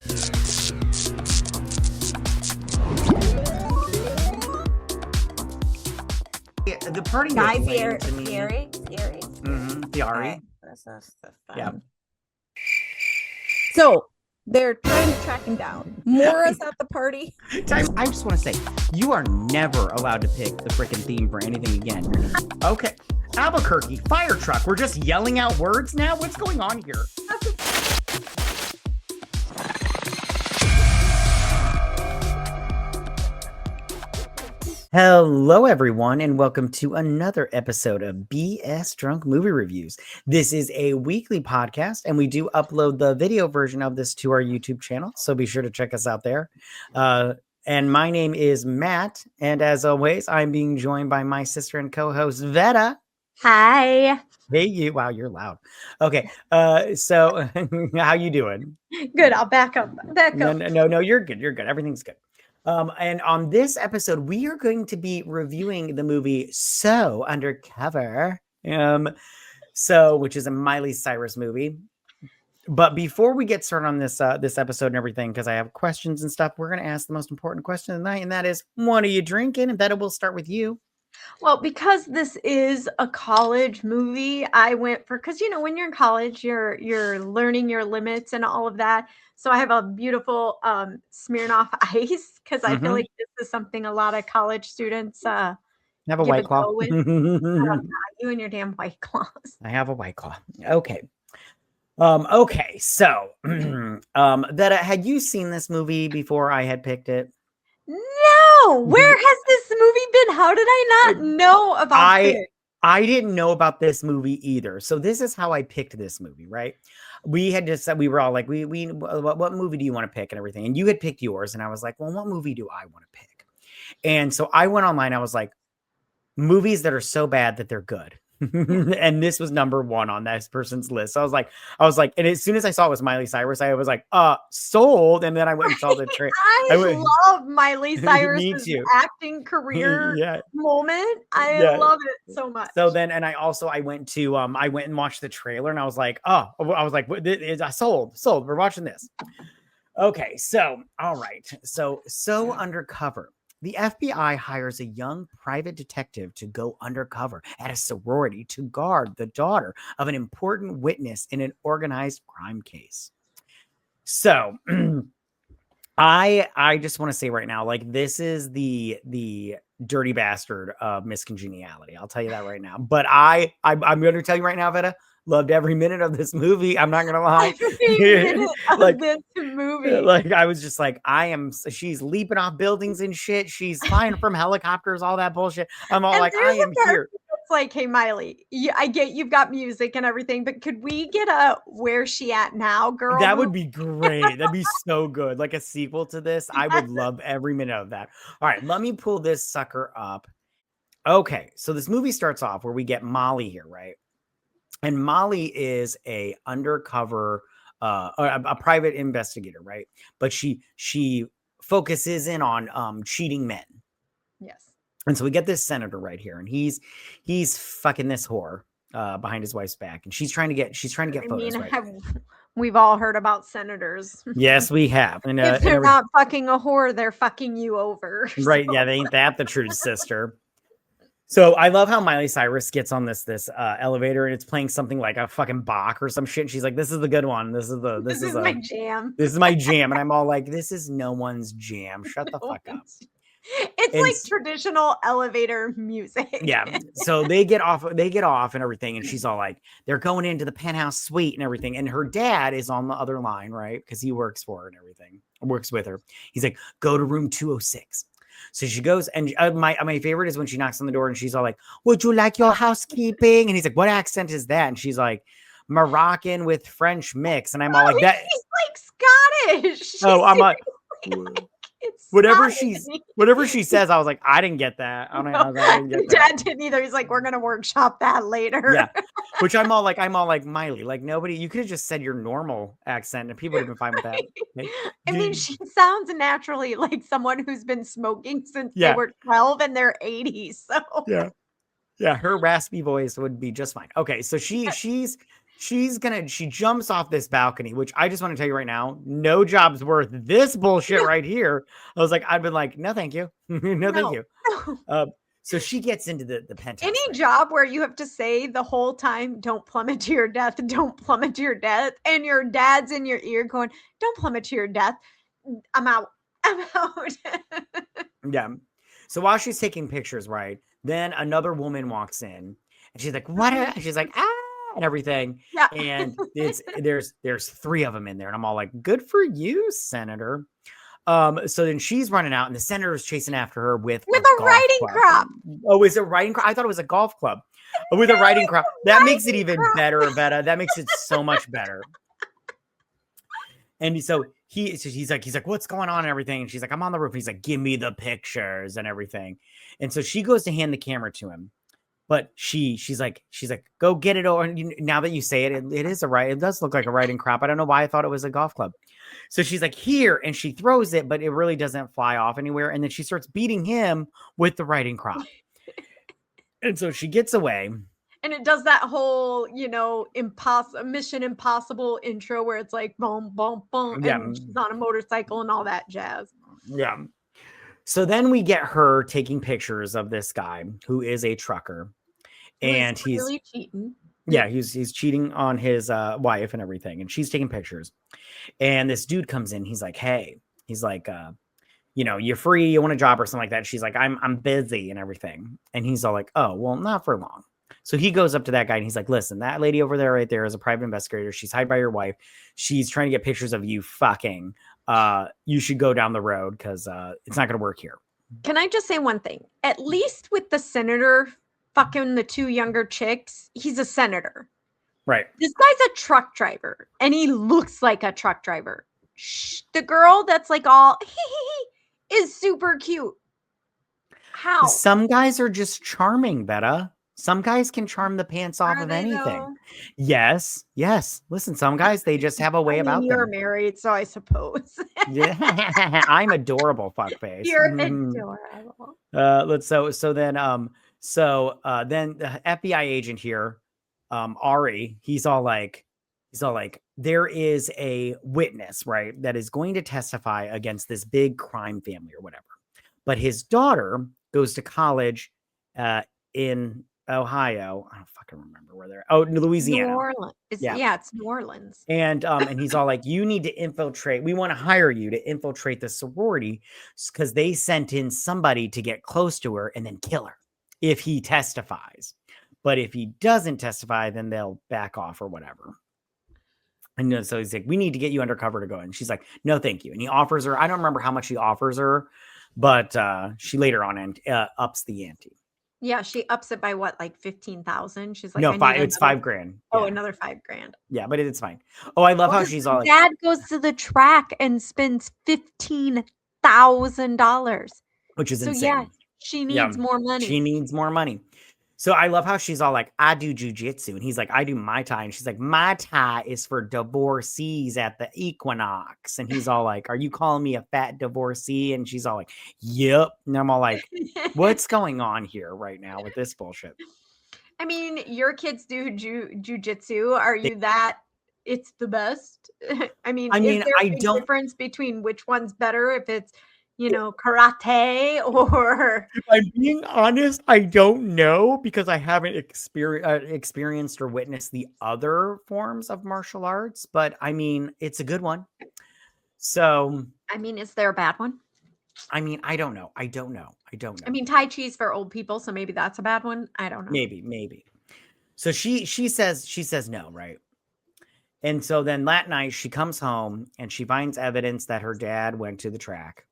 The party Guy was lame to me. Fieri. Fieri. That's the fun. Yeah. So they're trying to track him down. Mora's at the party. I just want to say, you are never allowed to pick the freaking theme for anything again. Okay. Albuquerque, fire truck. We're just yelling out words now? What's going on here? Hello, everyone, and welcome to another episode of BS Drunk Movie Reviews. This is a weekly podcast, and we do upload the video version of this to our YouTube channel, so be sure to check us out there. And my name is Matt, and as always, I'm being joined by my sister and co-host, Vetta. Hi. Hey, you. Wow, you're loud. Okay, so how you doing? Good. I'll back up. No, you're good. You're good. Everything's good. And on this episode, we are going to be reviewing the movie So Undercover, which is a Miley Cyrus movie. But before we get started on this episode and everything, because I have questions and stuff, we're going to ask the most important question of the night, and that is, what are you drinking? And Betta, we'll start with you. Well, because this is a college movie, I went for, because when you're in college, you're learning your limits and all of that. So I have a beautiful Smirnoff Ice, because I feel like this is something a lot of college students have a White Claw. You and your damn White Claws. I have a White Claw. Okay. Okay. So, Vetta, had you seen this movie before I had picked it? No. Where has this movie been? How did I not know about it? I didn't know about this movie either. So this is how I picked this movie, right? We had just said, we were all like, what movie do you want to pick and everything? And you had picked yours. And I was like, well, what movie do I want to pick? And so I went online. I was like, movies that are so bad that they're good. And this was number one on that person's list. So I was like, and as soon as I saw it was Miley Cyrus, I was like, sold. And then I went and saw the trailer. I love Miley Cyrus's acting career moment. I love it so much. So then, and I went and watched the trailer, and I was like, I sold. We're watching this. Okay. So, all right. So Undercover. The FBI hires a young private detective to go undercover at a sorority to guard the daughter of an important witness in an organized crime case. So I just want to say right now, like, this is the dirty bastard of Miss Congeniality. I'll tell you that right now. But I'm going to tell you right now, Vetta, loved every minute of this movie. I'm not gonna lie. This movie. Like, I was just like, she's leaping off buildings and shit. She's flying from helicopters, all that bullshit. I'm all like, I am here. It's like, hey, Miley, I get you've got music and everything, but could we get a Where's She At Now, girl? That would be great. That'd be so good. Like a sequel to this. I would love every minute of that. All right, let me pull this sucker up. Okay, so this movie starts off where we get Molly here, right? And Molly is a undercover, a private investigator, right? But she focuses in on cheating men. Yes. And so we get this senator right here, and he's fucking this whore behind his wife's back, and she's trying to get photos. We've all heard about senators. Yes, we have. And if they're not fucking a whore, they're fucking you over. Right? So. Yeah, they ain't that the truth, sister. So I love how Miley Cyrus gets on this elevator, and it's playing something like a fucking Bach or some shit. And she's like, "This is the good one. This is my jam. This is my jam." And I'm all like, "This is no one's jam. Shut the fuck up." It's like traditional elevator music. Yeah. So they get off and everything, and she's all like, they're going into the penthouse suite and everything, and her dad is on the other line, right? Because he works for her and everything, works with her. He's like, "Go to room 206." So she goes, and my favorite is when she knocks on the door and she's all like, "Would you like your housekeeping?" And he's like, "What accent is that?" And she's like, "Moroccan with French mix." And I'm all like, "That." She's like Scottish. I'm like, whatever she says, I was like, I didn't get that. I didn't get that. Dad didn't either. He's like, we're gonna workshop that later. Yeah. Which I'm all like Miley. Like, nobody, you could have just said your normal accent and people would have been fine with that. Like, I mean, she sounds naturally like someone who's been smoking since they were 12 and they're 80. So yeah, her raspy voice would be just fine. Okay, so she's she jumps off this balcony, which I just want to tell you right now, no job's worth this bullshit right here. I was like, I've been like, no, thank you. No, thank you. So she gets into the penthouse. Any right? job where you have to say the whole time, don't plummet to your death, don't plummet to your death, and your dad's in your ear going, don't plummet to your death. I'm out. I'm out. Yeah. So while she's taking pictures, right, then another woman walks in and she's like, what? And she's like, and everything. Yeah. And there's 3 of them in there. And I'm all like, good for you, Senator. So then she's running out and the senator's chasing after her with a riding crop. Oh, is it riding crop? I thought it was a golf club. With a riding crop. That makes it even better, Vetta. That makes it so much better. And so he's like, what's going on and everything? And she's like, I'm on the roof. He's like, give me the pictures and everything. And so she goes to hand the camera to him. But she's like, go get it over. And now that you say it, it is it does look like a riding crop. I don't know why I thought it was a golf club. So she's like, here, and she throws it, but it really doesn't fly off anywhere. And then she starts beating him with the riding crop. And so she gets away. And it does that whole, Mission Impossible intro where it's like boom, boom, boom, and she's on a motorcycle and all that jazz. Yeah. So then we get her taking pictures of this guy who is a trucker. And he's really cheating. Yeah, he's cheating on his wife and everything. And she's taking pictures. And this dude comes in. He's like, hey, he's like, you're free. You want a job or something like that. She's like, I'm busy and everything. And he's all like, oh, well, not for long. So he goes up to that guy and he's like, listen, that lady over there right there is a private investigator. She's hired by your wife. She's trying to get pictures of you fucking. You should go down the road because it's not going to work here. Can I just say one thing? At least with the senator fucking the 2 younger chicks, he's a senator. Right. This guy's a truck driver and he looks like a truck driver. The girl that's like all is super cute. How? Some guys are just charming, Vetta. Some guys can charm the pants off of anything. Though? Yes. Listen, some guys, they just have a way about you're them. Married, so I suppose. Yeah, I'm adorable, fuckface. You're adorable. Then the FBI agent here, Ari, he's all like, there is a witness, right, that is going to testify against this big crime family or whatever. But his daughter goes to college in Ohio. I don't fucking remember where they're. Oh, Louisiana. New Orleans. It's New Orleans. And he's all like, you need to infiltrate. We want to hire you to infiltrate the sorority because they sent in somebody to get close to her and then kill her if he testifies. But if he doesn't testify, then they'll back off or whatever. And so he's like, we need to get you undercover to go. And she's like, no, thank you. And he offers her, I don't remember how much he offers her, but she later on ups the ante. Yeah, she ups it by what, like 15,000? She's like, no, it's $5,000. Oh, another $5,000. Yeah, but it's fine. Oh, I love how she's all like, dad goes to the track and spends $15,000, which is insane. Yeah, she needs more money. She needs more money. So I love how she's all like, I do jujitsu. And he's like, I do Mai Tai. And she's like, Mai Tai is for divorcees at the equinox. And he's all like, are you calling me a fat divorcee? And she's all like, yep. And I'm all like, what's going on here right now with this bullshit? I mean, your kids do jujitsu. Are you that it's the best? I mean, is there a difference between which one's better if it's, karate or... If I'm being honest, I don't know because I haven't experienced or witnessed the other forms of martial arts, but I mean, it's a good one. So... I mean, is there a bad one? I mean, I don't know. I mean, Tai Chi's for old people, so maybe that's a bad one. I don't know. Maybe. So she says no, right? And so then that night she comes home and she finds evidence that her dad went to the track.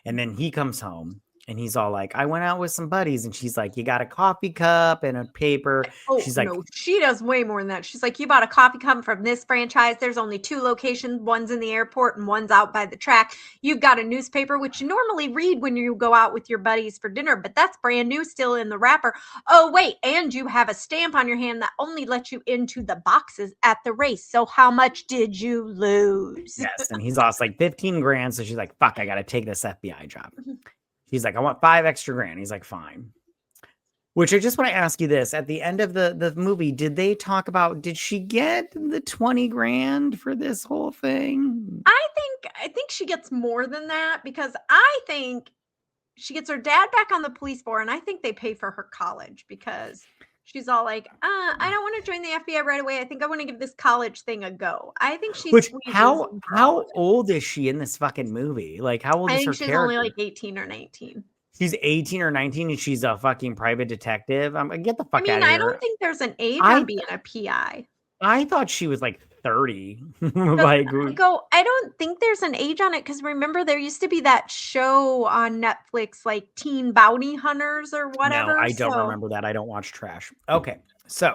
And then he comes home and he's all like, I went out with some buddies. And she's like, you got a coffee cup and a paper. Oh, she's like, no, she does way more than that. She's like, you bought a coffee cup from this franchise. There's only 2 locations. One's in the airport and one's out by the track. You've got a newspaper, which you normally read when you go out with your buddies for dinner, but that's brand new, still in the wrapper. Oh, wait. And you have a stamp on your hand that only lets you into the boxes at the race. So how much did you lose? Yes. And he's lost like 15 grand. So she's like, fuck, I got to take this FBI job. He's like, I want $5 extra grand. He's like, fine. Which I just want to ask you this. At the end of the movie, did they talk about, did she get the 20 grand for this whole thing? I think she gets more than that because I think she gets her dad back on the police force, and I think they pay for her college because she's all like, I don't want to join the FBI right away. I think I want to give this college thing a go. I think she Which, squeezes how into all of it. old is she in this fucking movie? Like, how old I is think her she's only character? like 18 or 19. She's 18 or 19 and she's a fucking private detective. Get the I fuck mean, out of I here. don't think there's an age I on being a PI. I thought she was like 30. But Like, I don't think there's an age on it because remember there used to be that show on Netflix like Teen Bounty Hunters or no, whatever. I don't remember that. I don't watch trash. Okay, so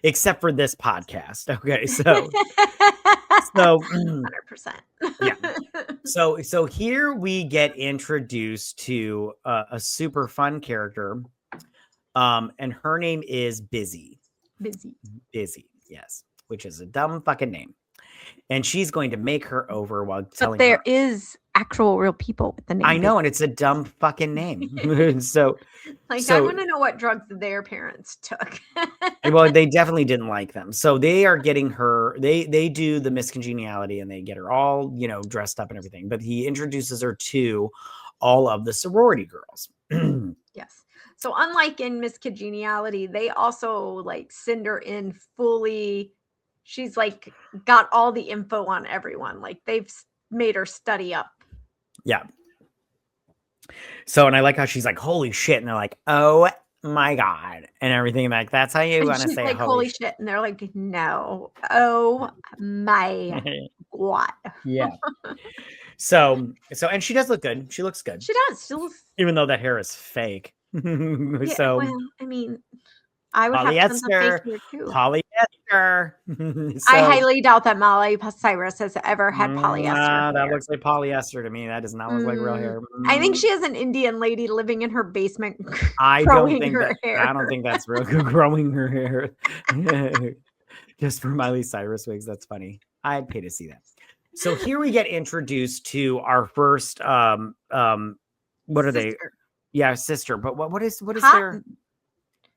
except for this podcast. Okay, so 100%. yeah. So here we get introduced to a super fun character, and her name is Busy. Busy, yes, which is a dumb fucking name. And she's going to make her over while telling But there her. is actual real people with the name. I know, and it's a dumb fucking name. So, I so want to know what drugs their parents took. well, they definitely didn't like them. So they are getting her. They do the miscongeniality, and they get her all dressed up and everything. But he introduces her to all of the sorority girls. Yes. So unlike in Miscongeniality, they also like send her in fully. She's like got all the info on everyone. Like they've made her study up. Yeah. So, and I like how she's like, "Holy shit!" And they're like, "Oh my god!" and everything. Like that's how you want to say, like, "Holy shit!" And they're like, "No, oh my god!" Yeah. So, and she does look good. She looks good. She does. She looks, even though that hair is fake. yeah, So, well, I mean, I would have tons of face polyester, here too. polyester. I highly doubt that Miley Cyrus has ever had polyester that hair. looks like polyester to me. That does not look like real hair. I think she has an Indian lady living in her basement I growing don't think her that. hair. I don't think that's real. Growing her hair, just for Miley Cyrus wigs. That's funny. I'd pay to see that. So here we get introduced to our first. What are they? Yeah, sister. But what is their?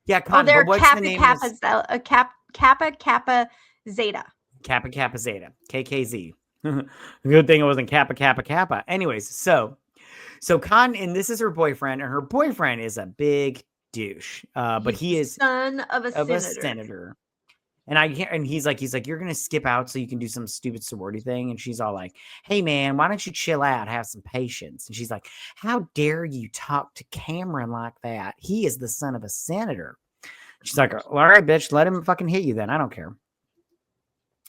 Yeah, Con, they're but what's Kappa the name? Kappa Kappa Zeta. Kappa Kappa Zeta. KKZ. Good thing it wasn't Kappa Kappa Kappa. Anyways, so Con, and this is her boyfriend, and her boyfriend is a big douche. But he is son of a senator. And he's like, you're gonna skip out so you can do some stupid sorority thing. And she's all like, "Hey man, why don't you chill out, have some patience?" And she's like, "How dare you talk to Cameron like that? He is the son of a senator." She's like, "All right, bitch, let him fucking hit you then. I don't care."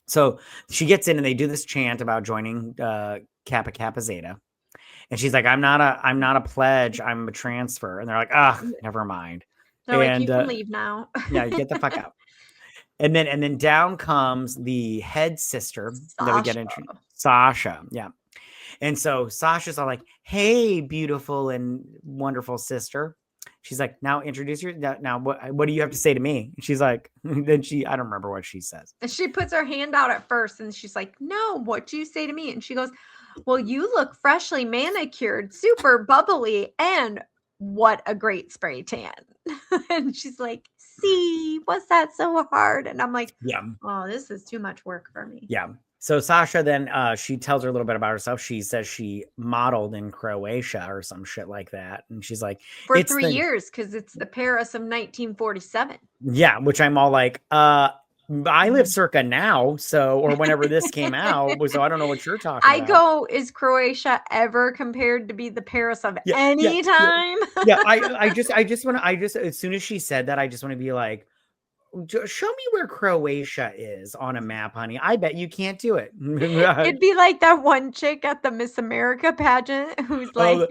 So she gets in and they do this chant about joining Kappa Kappa Zeta. And she's like, I'm not a pledge, I'm a transfer. And they're like, never mind. They're like, you can leave now. Yeah, get the fuck out. And then down comes the head sister that we get into, Sasha. Yeah. And so Sasha's all like, "Hey, beautiful and wonderful sister." She's like, "Now introduce your now what do you have to say to me?" And she's like, then I don't remember what she says. And she puts her hand out at first and she's like, "No, what do you say to me?" And she goes, "Well, you look freshly manicured, super bubbly, and what a great spray tan." And she's like, "See, was that so hard?" And I'm like, yeah, "Oh, this is too much work for me." Yeah. So Sasha then she tells her a little bit about herself. She says she modeled in Croatia or some shit like that. And she's like, for 3 years, because it's the Paris of 1947. Yeah, which I'm all like, I live circa now, so or whenever this came out, so I don't know what you're talking about. Is Croatia ever compared to be the Paris of any time? Yeah, I just as soon as she said that, I just want to be like, show me where Croatia is on a map, honey. I bet you can't do it. It'd be like that one chick at the Miss America pageant who's like,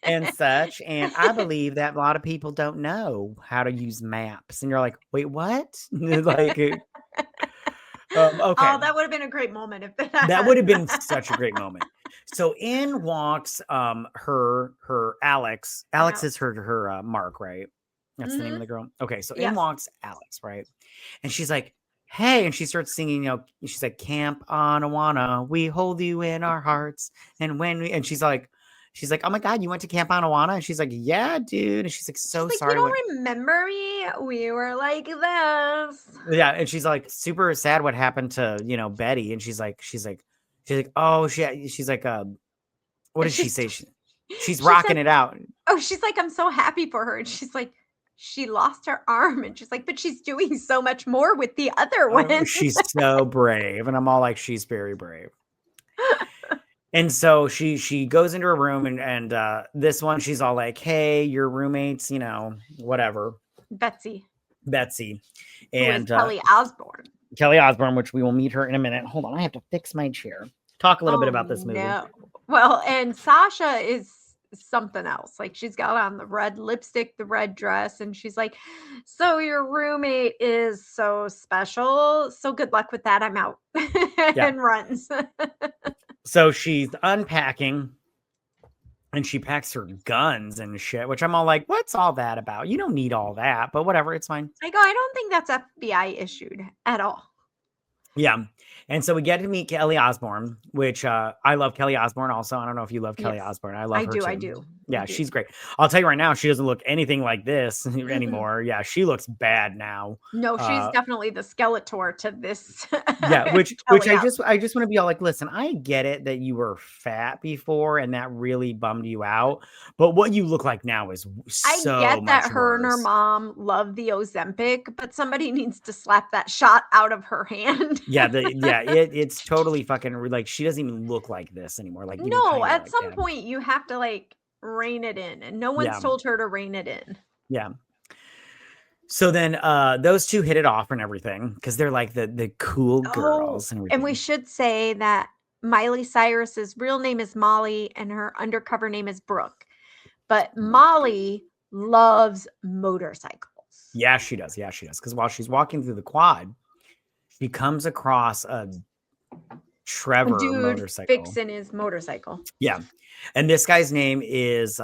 and such. And I believe that a lot of people don't know how to use maps. And you're like, wait, what? Like, okay. Oh, that would have been a great moment if that would have been such a great moment. So in walks her Alex. Alex is her Mark, right? That's the name of the girl. Okay, so in walks Alex, right? And she's like, "Hey," and she starts singing, she's like, "Camp Anawana, we hold you in our hearts." And she's like, she's like, oh my God, you went to Camp Anawana? And she's like, yeah, dude. And she's like, so She's like, sorry. you don't remember me? We were like this. Yeah. And she's like, super sad what happened to, Betty. And she's like, oh, she's like, what did she say? She's she rocking said, it out. oh, she's like, I'm so happy for her. And she's like, she lost her arm. And she's like, but she's doing so much more with the other one. She's so brave. And I'm all like, she's very brave. And so she goes into her room and this one, she's all like, hey, your roommate's, whatever. Betsy. And Kelly Osbourne. Which we will meet her in a minute. Hold on. I have to fix my chair. Talk a little bit about this movie. No. Well, and Sasha is something else. Like she's got on the red lipstick, the red dress, and she's like, so your roommate is so special. So good luck with that. I'm out. And runs. So she's unpacking and she packs her guns and shit, which I'm all like, what's all that about? You don't need all that, but whatever, it's fine. I go, I don't think that's FBI issued at all. Yeah. And so we get to meet Kelly Osbourne, which I love Kelly Osbourne also. I don't know if you love Kelly Osbourne. I love her too. I do. Yeah, she's great. I'll tell you right now, she doesn't look anything like this anymore. Yeah, she looks bad now. No, she's definitely the Skeletor to this. Yeah, which I just want to be all like, listen, I get it that you were fat before and that really bummed you out, but what you look like now is so I get that much her and her worse. mom love the Ozempic, but somebody needs to slap that shot out of her hand. It's totally fucking like she doesn't even look like this anymore. Like no, at some point you have to like rein it in, and no one's told her to rein it in. Yeah. So then those two hit it off and everything because they're like the cool girls. And we should say that Miley Cyrus's real name is Molly and her undercover name is Brooke. But Molly loves motorcycles. Yeah, she does. Because while she's walking through the quad, she comes across a Trevor motorcycle. Fixing his motorcycle. Yeah. And this guy's name is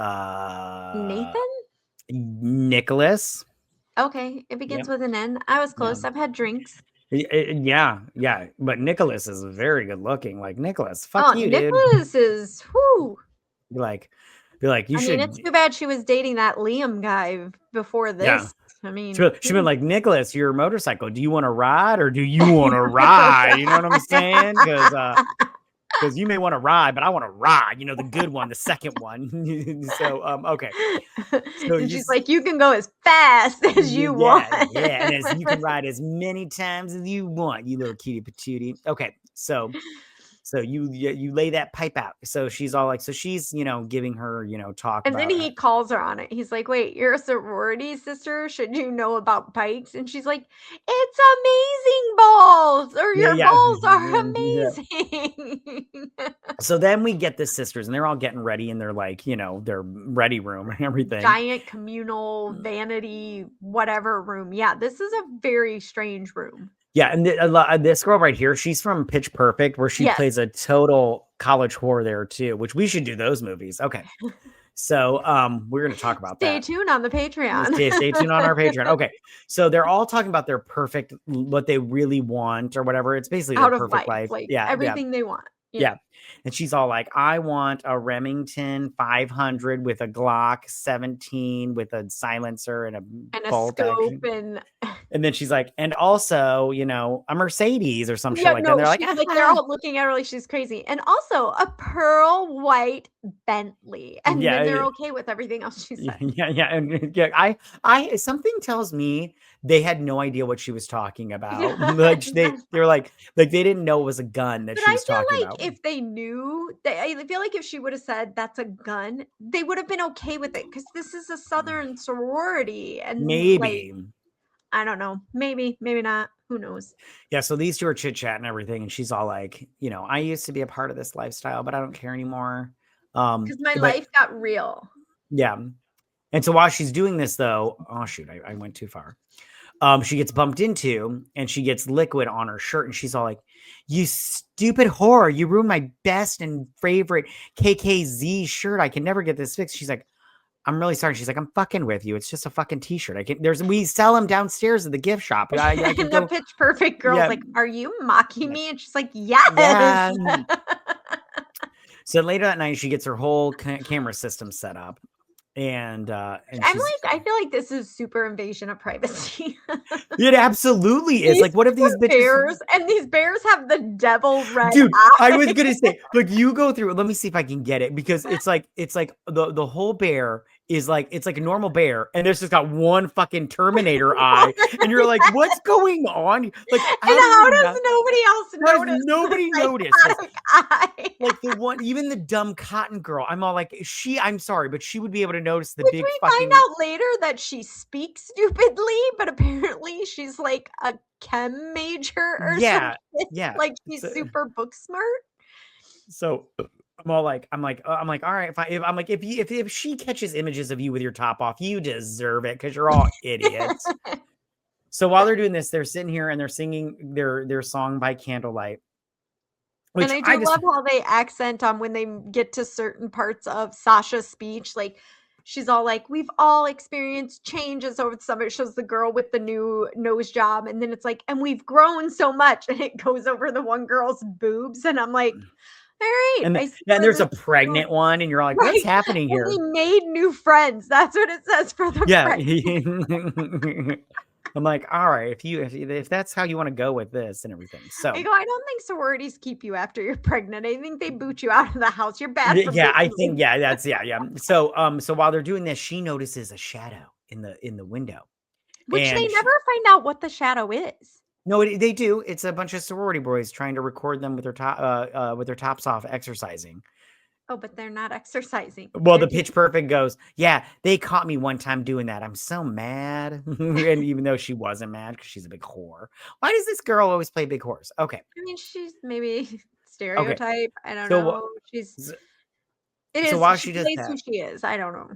Nicholas. Okay, it begins with an N. I was close. I've had drinks. Yeah. But Nicholas is very good looking. Like Nicholas, fuck you, dude. Nicholas is Be like, you should. I mean, it's too bad she was dating that Liam guy before this. Yeah. I mean, she's been like, Nicholas, your motorcycle. Do you want to ride or do you want to ride? You know what I'm saying? Because you may want to ride, but I want to ride, the good one, the second one. So, okay. So and she's like, you can go as fast as you want. Yeah, and you can ride as many times as you want, you little cutie patootie. Okay, so you lay that pipe out. So she's all like, so she's, giving her, talk. And then he calls her on it. He's like, wait, you're a sorority sister? Should you know about bikes? And she's like, it's amazing balls, or your balls are amazing. Yeah. So then we get the sisters and they're all getting ready in their like, their ready room and everything. Giant communal vanity, whatever room. Yeah, this is a very strange room. Yeah, and this girl right here, she's from Pitch Perfect, where she plays a total college whore there too, which we should do those movies. Okay, so we're going to talk about that. Stay tuned on the Patreon. Stay tuned on our Patreon. Okay, so they're all talking about their perfect, what they really want or whatever. It's basically their perfect life. Like everything they want. Yeah. And she's all like, I want a Remington 500 with a Glock 17 with a silencer and a bolt scope action. And then she's like, and also, a Mercedes or some shit like that. And they're like, they're all looking at her like she's crazy. And also a pearl white Bentley. And then they're okay with everything else she said. Yeah. And I something tells me they had no idea what she was talking about. Like they were like they didn't know it was a gun that she was talking about. If they knew, I feel like if she would have said that's a gun, they would have been okay with it because this is a Southern sorority. And maybe. I don't know. Maybe not. Who knows? Yeah. So these two are chit chat and everything. And she's all like, I used to be a part of this lifestyle, but I don't care anymore. Because my life got real. Yeah. And so while she's doing this though, oh shoot, I went too far. She gets bumped into and she gets liquid on her shirt and she's all like, you stupid whore, you ruined my best and favorite KKZ shirt. I can never get this fixed. She's like, I'm really sorry. She's like, I'm fucking with you. It's just a fucking t-shirt. We sell them downstairs at the gift shop. I can the Pitch Perfect girl's like, are you mocking me? And she's like, yes. Yeah. So later that night, she gets her whole camera system set up. And I'm she's like, I feel like this is super invasion of privacy. it absolutely is. These Like, what if these poor bitches bears, and these bears have the devil red dude, I was eyes. gonna say, like you go through, let me see if I can get it because it's like the whole bear is like it's like a normal bear, and there's just got one fucking Terminator eye, and you're like, what's going on? Like, And how how does does nobody else how does notice nobody the notice this? psychotic eye? Like the one, even the dumb cotton girl, I'm all like, I'm sorry, but she would be able to notice the Which big we fucking find out later that she speaks stupidly, but apparently she's like a chem major or yeah, something. yeah. Like she's super book smart. So I'm like, all right. If she catches images of you with your top off, you deserve it because you're all idiots. So while they're doing this, they're sitting here and they're singing their song by candlelight. Which And I do love how they accent on when they get to certain parts of Sasha's speech. Like she's all like, "We've all experienced changes over the summer." It shows the girl with the new nose job, and then it's like, "And we've grown so much," and it goes over the one girl's boobs, and I'm like, all right, and I see and where there's this a is pregnant going. one, and you're like, what's Right. happening And here? they made new friends. That's what it says for the Yeah. friends. I'm like, all right, if that's how you want to go with this and everything. So I go, I don't think sororities keep you after you're pregnant. I think they boot you out of the house. You're bad for yeah, I business. think yeah. So while they're doing this, she notices a shadow in the window. Which they And never find out what the shadow is. no, they do. It's a bunch of sorority boys trying to record them with their tops off exercising. Oh, but they're not exercising. Well, They're the Pitch Perfect goes, yeah, they caught me one time doing that. I'm so mad. And even though she wasn't mad because she's a big whore. Why does this girl always play big horse? Okay. I mean, she's maybe Okay. stereotype. I don't So know. She's so it so is while she she does plays that, who she is. I don't know.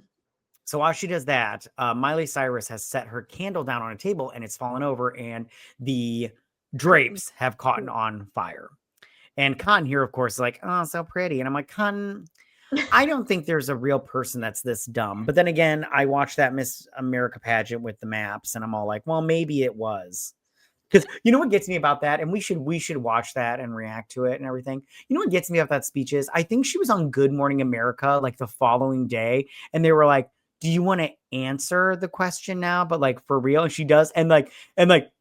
so while she does that, Miley Cyrus has set her candle down on a table and it's fallen over, and the drapes have caught on fire. And Con here, of course, is like, oh, so pretty. And I'm like, Con, I don't think there's a real person that's this dumb. But then again, I watched that Miss America pageant with the maps, and I'm all like, well, maybe it was. Because you know what gets me about that, and we should watch that and react to it and everything. You know what gets me about that speech is I think she was on Good Morning America like the following day, and they were like, "Do you want to answer the question now?" But like for real, and she does, and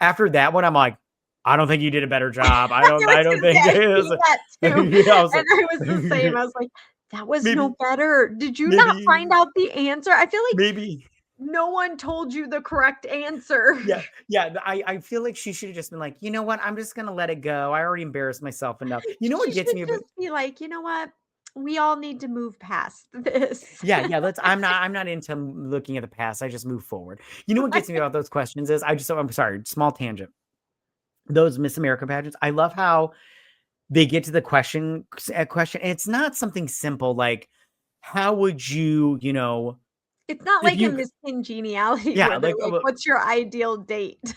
after that one, I'm like, I don't think you did a better job. I don't think I it see is. that too. Yeah, I was And like, I was the same. I was like, that was maybe, no better. Did you not maybe, find out the answer? I feel like maybe. no one told you the correct answer. Yeah. I feel like she should have just been like, you know what? I'm just gonna let it go. I already embarrassed myself enough. You know what She gets should me about just be like, you know what? We all need to move past this. yeah, let's I'm not into looking at the past. I just move forward. You know what gets me about those questions is I'm sorry, small tangent. Those Miss America pageants, I love how they get to the question, and it's not something simple like how would you, It's not if like a you Miss Congeniality yeah, where they're like like, "What's your ideal date?"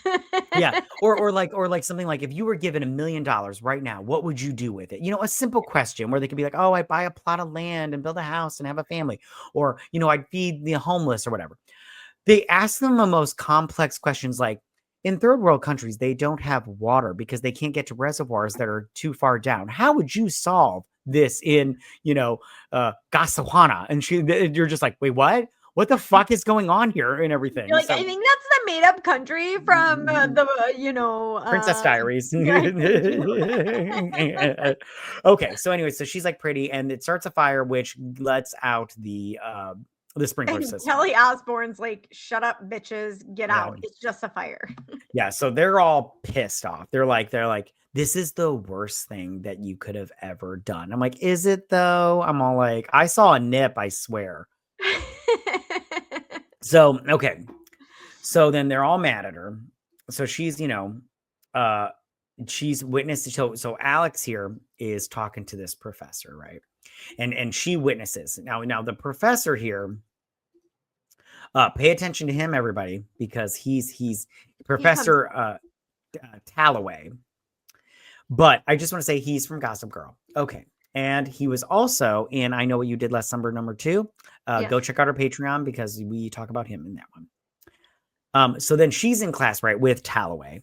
yeah, or like something like if you were given $1 million right now, what would you do with it? A simple question where they could be like, "Oh, I'd buy a plot of land and build a house and have a family," or I'd feed the homeless or whatever. They ask them the most complex questions, like in third world countries, they don't have water because they can't get to reservoirs that are too far down. How would you solve this in Gasawana? And you're just like, wait, what? What the fuck is going on here and everything? You're like, "I So think that's the made up country from, Princess Diaries. right, thank you." Okay, so anyway, so she's like pretty, and it starts a fire, which lets out the sprinkler And system. Kelly Osbourne's like, "Shut up, bitches, get Yeah. out. It's just a fire." Yeah, so they're all pissed off. They're like, this is the worst thing that you could have ever done. I'm like, is it though? I'm all like, I saw a nip, I swear. So, okay. So then they're all mad at her. So she's, she's witnessed. So Alex here is talking to this professor, right? And she witnesses. Now the professor here, pay attention to him, everybody, because he's Professor Talloway. But I just want to say he's from Gossip Girl. Okay. And he was also in I Know What You Did Last Summer #2. Yes. Go check out our Patreon because we talk about him in that one. So then she's in class, right, with Talloway.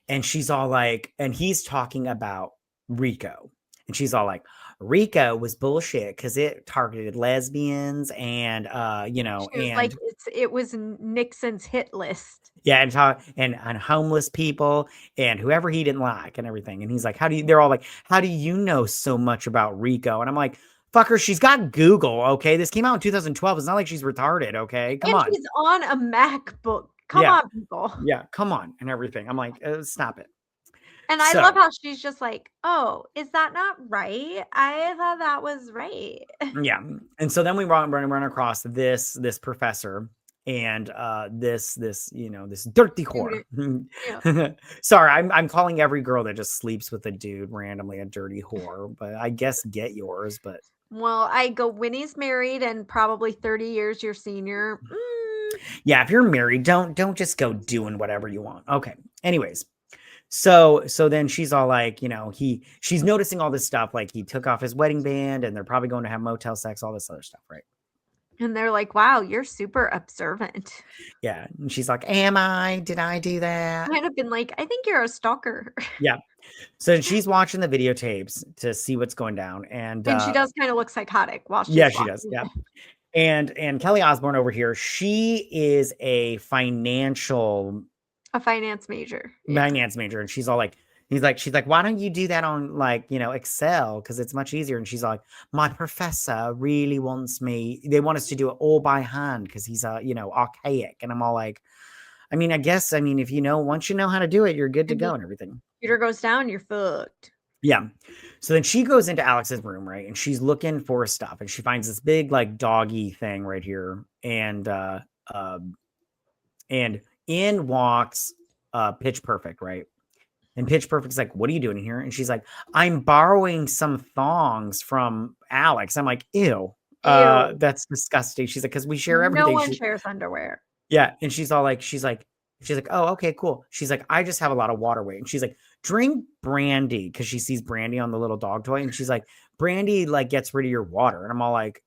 And she's all like, and he's talking about Rico. And she's all like, Rico was bullshit because it targeted lesbians and you know, She was like, and it was Nixon's hit list. yeah, and homeless people and whoever he didn't like and everything. And he's like, they're all like, how do you know so much about Rico? And I'm like, fucker, she's got Google, okay? This came out in 2012. It's not like she's retarded, okay? Come And on. she's on a MacBook. Come Yeah. on, people. Yeah, come on and everything. I'm like, stop it. And I love how she's just like, oh, is that not right? I thought that was right. Yeah. And so then we run across this professor and this you know, this dirty whore. Yeah. Sorry, I'm calling every girl that just sleeps with a dude randomly a dirty whore, but I guess get yours. But Well, I go, Winnie's married and probably 30 years your senior. yeah, if you're married, don't just go doing whatever you want. Okay. Anyways. So then she's all like, you know, she's noticing all this stuff, like he took off his wedding band and they're probably going to have motel sex, all this other stuff, right? And they're like, wow, you're super observant. Yeah. And she's like, am I? Did I do that? I'd have been like, I think you're a stalker. Yeah. So she's watching the videotapes to see what's going down. And she does kind of look psychotic while she's yeah, she does. Yeah. And Kelly Osbourne over here, she is a finance major. Finance major. And she's all like, she's like, why don't you do that on like, you know, Excel? Because it's much easier. And she's like, my professor really wants they want us to do it all by hand because he's you know, archaic. And I'm all like, I mean, if you know, once you know how to do it, you're good to go and everything. Computer goes down, you're fucked. Yeah. So then she goes into Alex's room, right? And she's looking for stuff and she finds this big like doggy thing right here. And in walks Pitch Perfect, right? And Pitch Perfect's like, what are you doing here? And she's like, I'm borrowing some thongs from Alex. I'm like, ew. That's disgusting. She's like, because we share everything. No one shares underwear. Yeah. And she's like, oh, okay, cool. She's like, I just have a lot of water weight. And she's like, drink brandy, because she sees brandy on the little dog toy. And she's like, brandy like gets rid of your water. And I'm all like,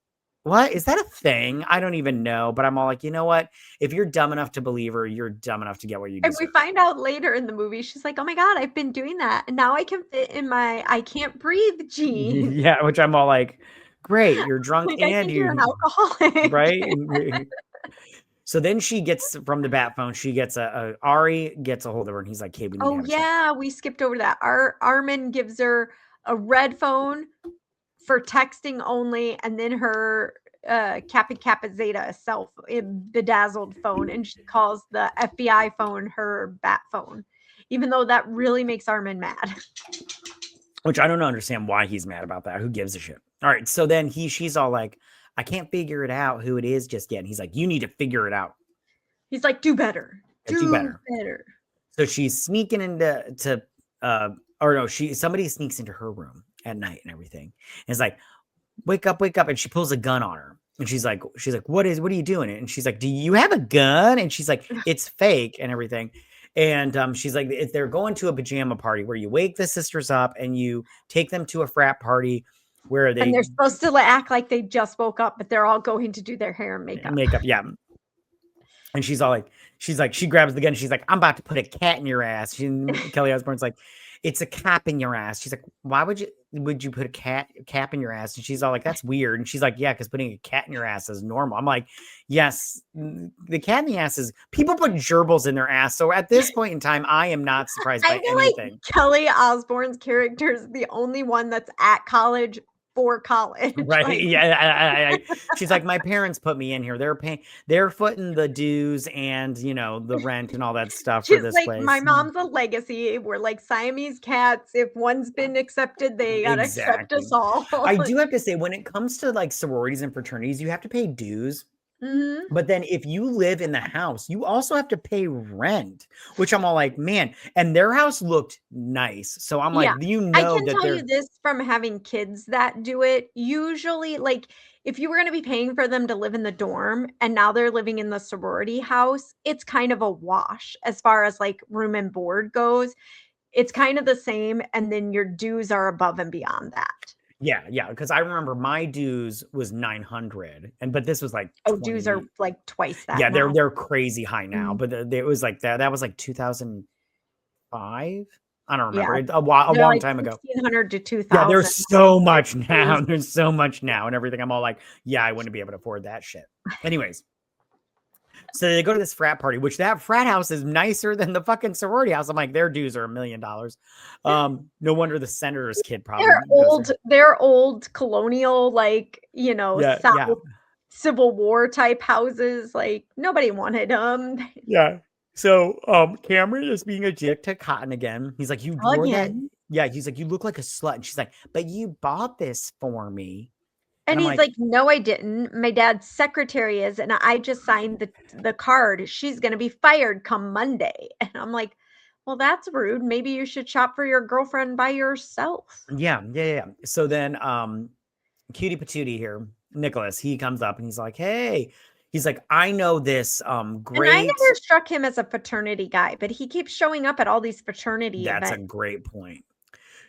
what? Is that a thing? I don't even know. But I'm all like, you know what? If you're dumb enough to believe her, you're dumb enough to get what you deserve. And we find out later in the movie, she's like, oh my God, I've been doing that. And now I can fit in my I can't breathe jeans. Yeah, which I'm all like, great, you're drunk like, and you're an alcoholic. Right? So then she gets from the bat phone, she gets Ari gets a hold of her and he's like, hey, we need to have a chat. We skipped over that. Armin gives her a red phone for texting only, and then her Kappa Zeta self bedazzled phone, and she calls the FBI phone her bat phone, even though that really makes Armin mad. Which I don't understand why he's mad about that. Who gives a shit? All right, so then she's all like, I can't figure it out who it is just yet. And he's like, you need to figure it out. He's like, do better. Do better. So she's sneaking somebody sneaks into her room at night and everything. And it's like, wake up. And she pulls a gun on her. And she's like, what are you doing? And she's like, do you have a gun? And she's like, it's fake and everything. And she's like, if they're going to a pajama party where you wake the sisters up and you take them to a frat party where they're supposed to act like they just woke up, but they're all going to do their hair and makeup. Yeah. And she's all like, she grabs the gun. And she's like, I'm about to put a cat in your ass. Kelly Osbourne's like, it's a cap in your ass. She's like, why would you put a cap in your ass? And she's all like, that's weird. And she's like, yeah, because putting a cat in your ass is normal. I'm like, yes, the cat in the ass is, people put gerbils in their ass. So at this point in time, I am not surprised by anything. Like Kelly Osbourne's character is the only one that's at college for college. Right. Like, yeah. She's like, my parents put me in here. They're footing the dues and, you know, the rent and all that stuff for this place. My mom's a legacy. We're like Siamese cats. If one's been accepted, they gotta accept us all. I do have to say, when it comes to like sororities and fraternities, you have to pay dues. Mm-hmm. But then if you live in the house, you also have to pay rent, which I'm all like, man, and their house looked nice. So I'm like, I can tell you this from having kids that do it. Usually, like if you were going to be paying for them to live in the dorm and now they're living in the sorority house, it's kind of a wash as far as like room and board goes. It's kind of the same. And then your dues are above and beyond that. Yeah, because I remember my dues was $900, but this was like dues are like twice that. Yeah, now. they're crazy high now, but it was like that was like 2005. I don't remember. Yeah. A They're long like time ago. 1,600 to 2,000. Yeah, there's so much now. There's so much now and everything. I'm all like, yeah, I wouldn't be able to afford that shit. Anyways, so they go to this frat party, which that frat house is nicer than the fucking sorority house. I'm like, their dues are $1 million. No wonder the senator's kid probably They're old colonial, like, South yeah. Civil War type houses. Like, nobody wanted them. Yeah. So Cameron is being a dick to Cotton again. He's like, you wore that. Yeah, he's like, you look like a slut. And she's like, but you bought this for me. And he's like, no, I didn't. My dad's secretary is, and I just signed the card. She's going to be fired come Monday. And I'm like, well, that's rude. Maybe you should shop for your girlfriend by yourself. Yeah. So then Cutie Patootie here, Nicholas, he comes up and he's like, hey, he's like, I know this great. And I never struck him as a fraternity guy, but he keeps showing up at all these fraternity events. That's a great point.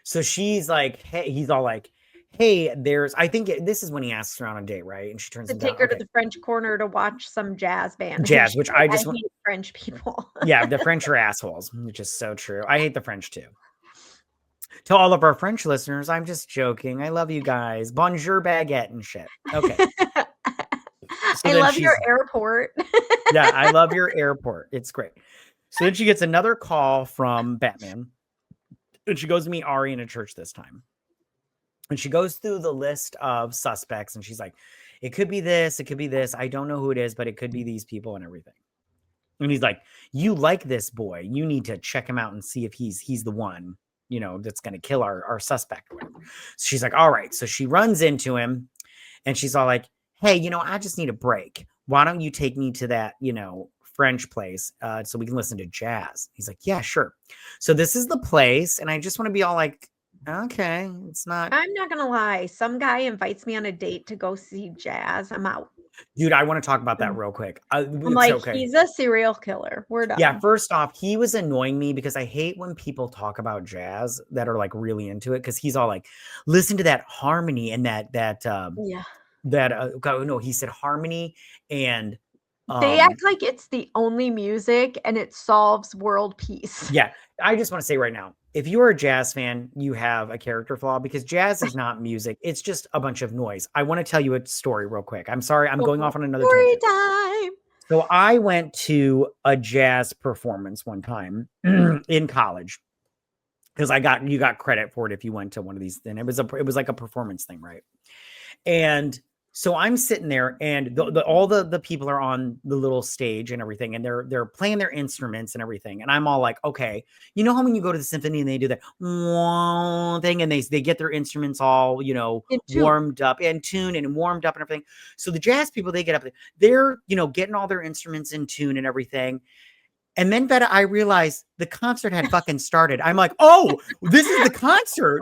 So she's like, hey, he's all like, hey, I think this is when he asks her on a date, right? And she turns to take her to the French corner to watch some jazz band. Jazz, which I hate French people. Yeah, the French are assholes, which is so true. I hate the French too. To all of our French listeners, I'm just joking. I love you guys. Bonjour baguette and shit. Okay. I love your airport. Yeah, I love your airport. It's great. So then she gets another call from Batman. And she goes to meet Ari in a church this time. And she goes through the list of suspects and she's like, it could be this, it could be this. I don't know who it is, but it could be these people and everything. And he's like, you like this boy. You need to check him out and see if he's the one, that's going to kill our suspect or whatever. So she's like, all right. So she runs into him and she's all like, hey, I just need a break. Why don't you take me to that, French place so we can listen to jazz? He's like, yeah, sure. So this is the place. And I just want to be all like, okay, it's not. I'm not going to lie. Some guy invites me on a date to go see jazz. I'm out. Dude, I want to talk about that real quick. I'm like, okay. He's a serial killer. We're done. Yeah, first off, he was annoying me because I hate when people talk about jazz that are like really into it because he's all like, listen to that harmony and he said harmony and they act like it's the only music and it solves world peace. Yeah, I just want to say right now, if you're a jazz fan, you have a character flaw because jazz is not music. It's just a bunch of noise. I want to tell you a story real quick. I'm sorry. I'm going off on another story time. So I went to a jazz performance one time in college because you got credit for it if you went to one of these. And it was like a performance thing, right? And so I'm sitting there and all the people are on the little stage and everything. And they're playing their instruments and everything. And I'm all like, okay, you know how when you go to the symphony and they do that thing and they get their instruments all, warmed up and tuned and warmed up and everything. So the jazz people, they get up, they're, getting all their instruments in tune and everything. And then, Vetta, I realized the concert had fucking started. I'm like, oh, this is the concert.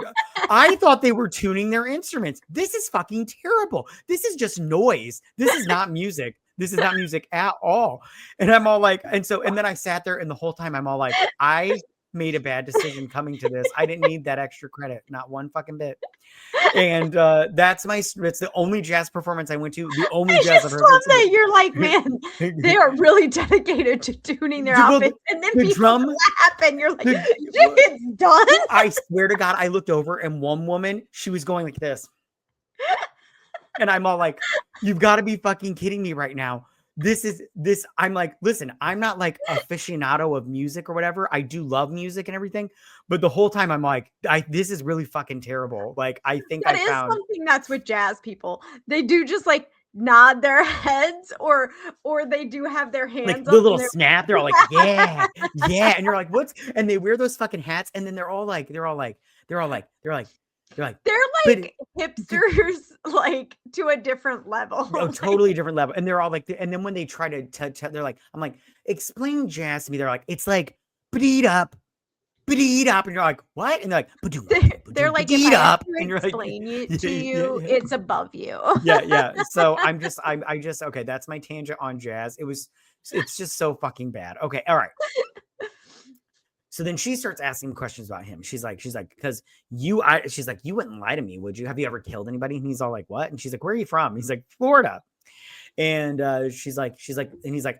I thought they were tuning their instruments. This is fucking terrible. This is just noise. This is not music. This is not music at all. And I'm all like, and then I sat there and the whole time I'm all like, I made a bad decision coming to this. I didn't need that extra credit. Not one fucking bit. And it's the only jazz performance I went to. The only jazz I've heard. That you're like, man, they are really dedicated to tuning their outfits. And then people clap and you're like, it's done. I swear to God, I looked over and one woman, she was going like this. And I'm all like, you've got to be fucking kidding me right now. I'm like, listen, I'm not like aficionado of music or whatever. I do love music and everything. But the whole time I'm like, this is really fucking terrible. Like, I think that is something that's with jazz people. They do just like nod their heads or they do have their hands like the little snap. They're all like, yeah. And you're like, and they wear those fucking hats. And then they're like hipsters, like to a different level. Oh, totally different level. And they're all like, and then when they try to they're like, I'm like, explain jazz to me. They're like, it's like, beat up. And you're like, what? And they're like, they're like, beat up. And you're explain it to you, it's above you. Yeah. So I just, okay, that's my tangent on jazz. It's just so fucking bad. Okay. All right. So then she starts asking questions about him. She's like, because she's like, you wouldn't lie to me, would you? Have you ever killed anybody? And he's all like, what? And she's like, where are you from? He's like, Florida. And she's like, and he's like,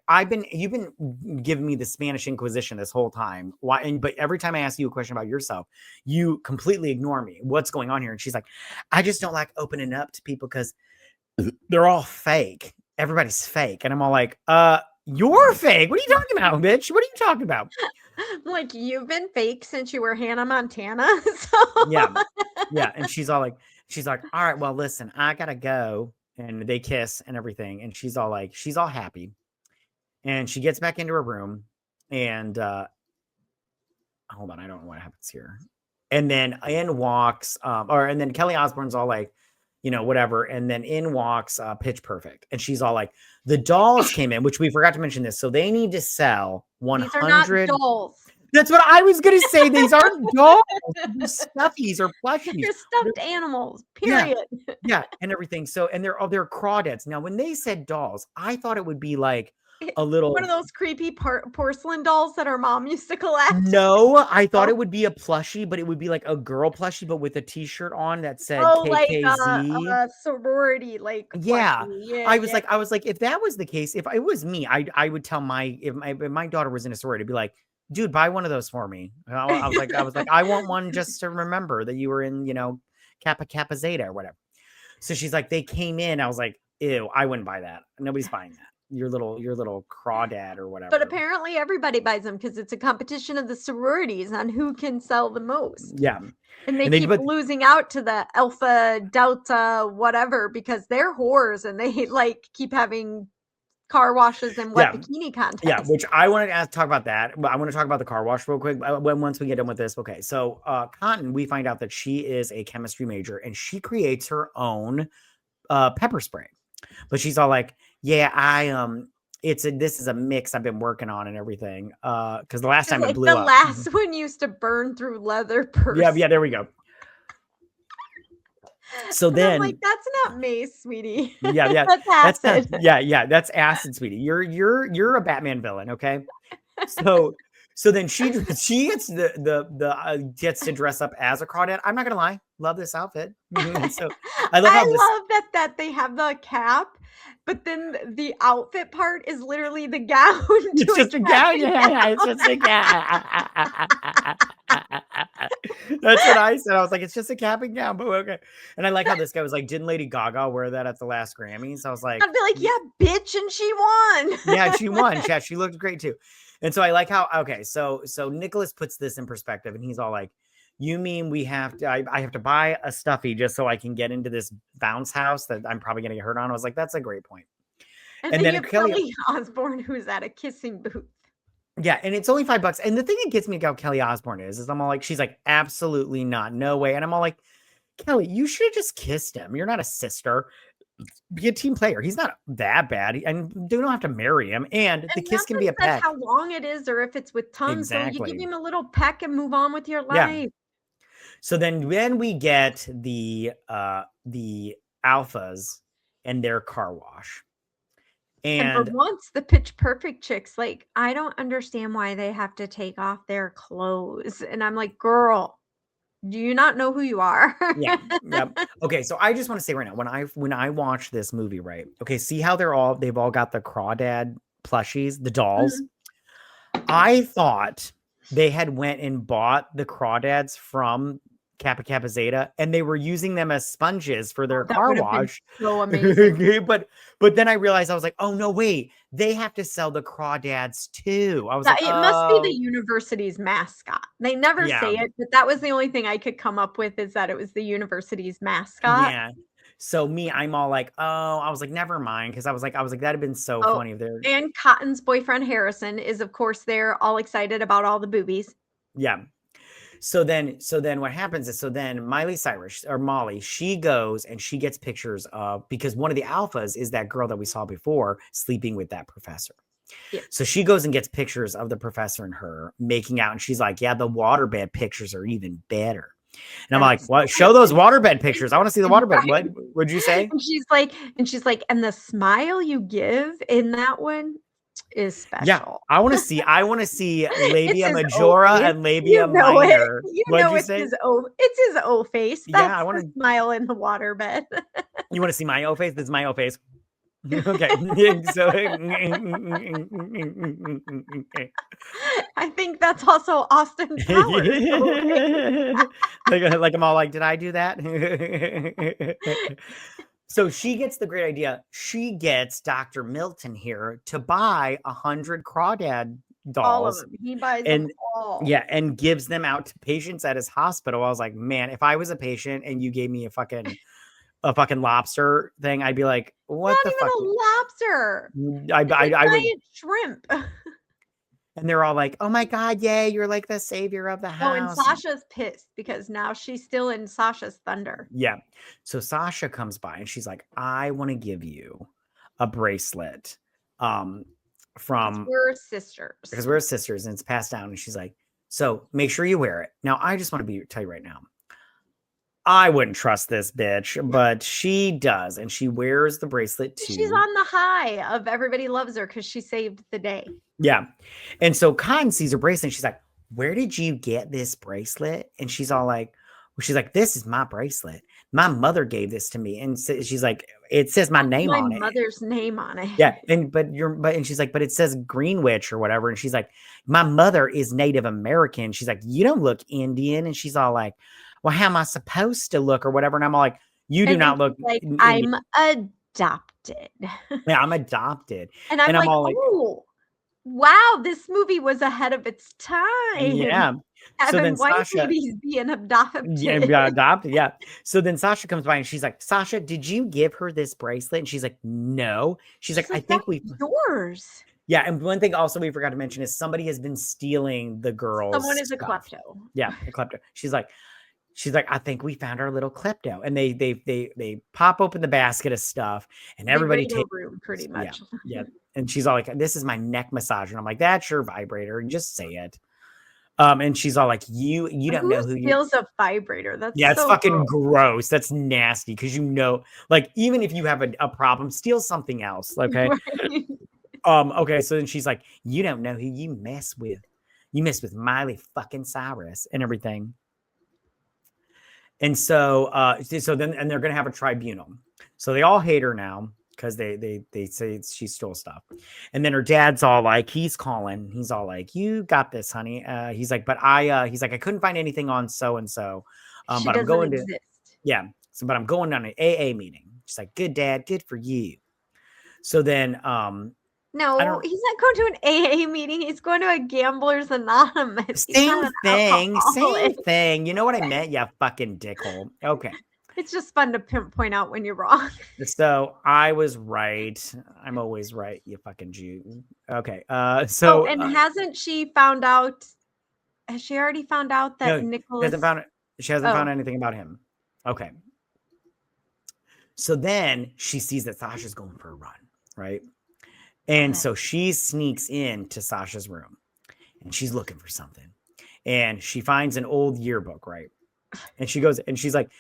you've been giving me the Spanish Inquisition this whole time. Why? But every time I ask you a question about yourself, you completely ignore me. What's going on here? And she's like, I just don't like opening up to people because they're all fake. Everybody's fake. And I'm all like, you're fake. What are you talking about, bitch? What are you talking about? Like, you've been fake since you were Hannah Montana. So Yeah. And she's like, all right, well, listen, I gotta go. And they kiss and everything. And she's all happy. And she gets back into her room. And hold on, I don't know what happens here. And then in walks, and then Kelly Osbourne's all like, whatever. And then in walks Pitch Perfect. And she's all like, the dolls came in, which we forgot to mention this. So they need to sell 100. these are not dolls. That's what I was going to say. These aren't dolls. They're stuffies or plushies. They're stuffed animals, period. Yeah, and everything. So, and they're crawdads. Now, when they said dolls, I thought it would be like a little... One of those creepy porcelain dolls that our mom used to collect. No, I thought it would be a plushie, but it would be like a girl plushie, but with a t-shirt on that said KKZ. Like a sorority, like yeah. Plushie. I was like, if that was the case, if it was me, I would tell if my daughter was in a sorority, I'd be like, dude, buy one of those for me. I was like, I want one just to remember that you were in, Kappa Zeta or whatever. So she's like, they came in. I was like, ew, I wouldn't buy that. Nobody's buying that. Your little crawdad or whatever. But apparently everybody buys them because it's a competition of the sororities on who can sell the most. Yeah. And they keep losing out to the Alpha, Delta, whatever, because they're whores and they like keep having car washes and wet bikini contests. Yeah, which I wanted to talk about that. But I want to talk about the car wash real quick once we get done with this. Okay, so Cotton, we find out that she is a chemistry major and she creates her own pepper spray. But she's all like, yeah, this is a mix I've been working on and everything. Because the last time it blew up. The last one used to burn through leather purse. Yeah, there we go. So then I'm like, that's not mace, sweetie. Yeah, that's acid. That's acid, sweetie. You're a Batman villain, okay? So then she gets gets to dress up as a crawdad. I'm not gonna lie, love this outfit. So I love that they have the cap, but then the outfit part is literally the gown. It's just a gown. Yeah, it's just a gown. That's what I said. I was like, it's just a cap and gown, but okay. And I like how this guy was like, didn't Lady Gaga wear that at the last Grammys? I was like, I'd be like, yeah, bitch, and she won. Yeah, she won. Yeah, she looked great too. And so I like how, okay, so Nicholas puts this in perspective and he's all like, you mean I have to buy a stuffy just so I can get into this bounce house that I'm probably going to get hurt on? I was like, that's a great point. And then you have Kelly Osbourne, who's at a kissing booth. Yeah, and it's only $5. And the thing that gets me about Kelly Osbourne is I'm all like, she's like, absolutely not, no way. And I'm all like, Kelly, you should have just kissed him. You're not a sister. Be a team player. He's not that bad, and you don't have to marry him. And the kiss can be a peck. How long it is, or if it's with tongue. Exactly. So you give him a little peck and move on with your life. Yeah. So then we get the alphas and their car wash. And for once, the Pitch Perfect chicks, like, I don't understand why they have to take off their clothes. And I'm like, girl, do you not know who you are? Yeah. Okay, so I just want to say right now, when I watch this movie, right? Okay, see how they've all got the crawdad plushies, the dolls. Mm-hmm. I thought they had went and bought the crawdads from Kappa Zeta, and they were using them as sponges for their car wash. So amazing. but then I realized, I was like, oh no, wait, they have to sell the crawdads too. I was like, it must be the university's mascot. They never say it, but that was the only thing I could come up with, is that it was the university's mascot. Yeah. So I'm all like, oh, I was like, never mind, because I was like, that'd have been so funny if they're... And Cotton's boyfriend Harrison is, of course, there, all excited about all the boobies. Yeah. So then what happens is, Miley Cyrus, or Molly, she goes and she gets pictures of, because one of the alphas is that girl that we saw before sleeping with that professor. Yeah. So she goes and gets pictures of the professor and her making out. And she's like, yeah, the waterbed pictures are even better. And I'm like, what? Show those waterbed pictures. I want to see the waterbed. What would you say? And she's like, and the smile you give in that one is special. Yeah, I want to see labia majora and labia minor. It's his O face. That's I want to smile in the waterbed. You want to see my O face? This is my O face. Okay. So I think that's also Austin Powers. like I'm all like, did I do that? So she gets the great idea. She gets Dr. Milton here to buy 100 crawdad All of dolls them. He buys them and all. yeah, and gives them out to patients at his hospital. I was like, man, if I was a patient and you gave me a fucking lobster thing, I'd be like, what Not the even fuck? a lobster. I It's a would. giant shrimp. And they're all like, oh my God, yay, you're like the savior of the Oh, and house. Sasha's pissed because now she's still in Sasha's thunder. Yeah. So Sasha comes by and she's like, I want to give you a bracelet from We're sisters. because we're sisters and it's passed down. And she's like, so make sure you wear it. Now, I just want to tell you right now, I wouldn't trust this bitch, but she does. And she wears the bracelet too. She's on the high of everybody loves her because she saved the day. Yeah. And so Cotton sees her bracelet and she's like, where did you get this bracelet? And she's all like, this is my bracelet. My mother gave this to me. And she's like, it says my name on it. My mother's name on it. Yeah. And she's like, but it says Greenwich or whatever. And she's like, my mother is Native American. She's like, you don't look Indian. And she's all like, well, how am I supposed to look or whatever? And I'm all like, you do not look like Indian. I'm adopted. Yeah, I'm adopted. And I'm like, all like, oh, wow, this movie was ahead of its time. Yeah. So then white Sasha, babies being adopted. Yeah, adopted. Yeah. So then Sasha comes by and she's like, Sasha, did you give her this bracelet? And she's like, no. She's like, I think yours. Yeah. And one thing also we forgot to mention is somebody has been stealing the girls. Someone is a klepto. Yeah, a klepto. She's like, I think we found our little klepto. And they pop open the basket of stuff and everybody takes room pretty much. Yeah. And she's all like, this is my neck massager. And I'm like, that's your vibrator. Just say it. And she's all like, you don't know who steals a vibrator. That's it's fucking gross. That's nasty. Cause like, even if you have a problem, steal something else. Okay. Right. Okay. So then she's like, you don't know who you mess with. You mess with Miley fucking Cyrus and everything. And so then they're going to have a tribunal. So they all hate her now because they say she stole stuff. And then her dad's all like, he's calling. He's all like, you got this, honey. He's like, but I couldn't find anything on so-and-so. But I'm going to, but I'm going on an AA meeting. She's like, good dad, good for you. So then, no, he's not going to an AA meeting. He's going to a Gamblers Anonymous. Same thing. You know what I meant? Yeah, fucking dickhole. Okay. It's just fun to point out when you're wrong. So I was right. I'm always right, you fucking Jew. Okay. So hasn't she found out? Has she already found out that Nicholas she hasn't found anything about him. Okay. So then she sees that Sasha's going for a run, right? And so she sneaks into Sasha's room and she's looking for something. And she finds an old yearbook, right? And she goes and she's like,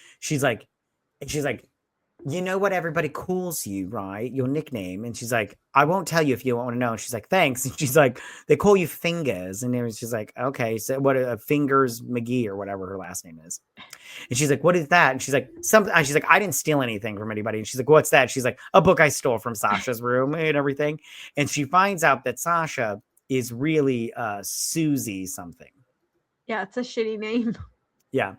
you know what everybody calls you, right? Your nickname. And she's like, I won't tell you if you don't want to know. And she's like, thanks. And she's like, they call you Fingers. And she's like, okay, so what Fingers McGee or whatever her last name is. And she's like, what is that? And she's like, something. And she's like, I didn't steal anything from anybody. And she's like, what's that? She's like, a book I stole from Sasha's room and everything. And she finds out that Sasha is really Susie something. Yeah, it's a shitty name. Yeah.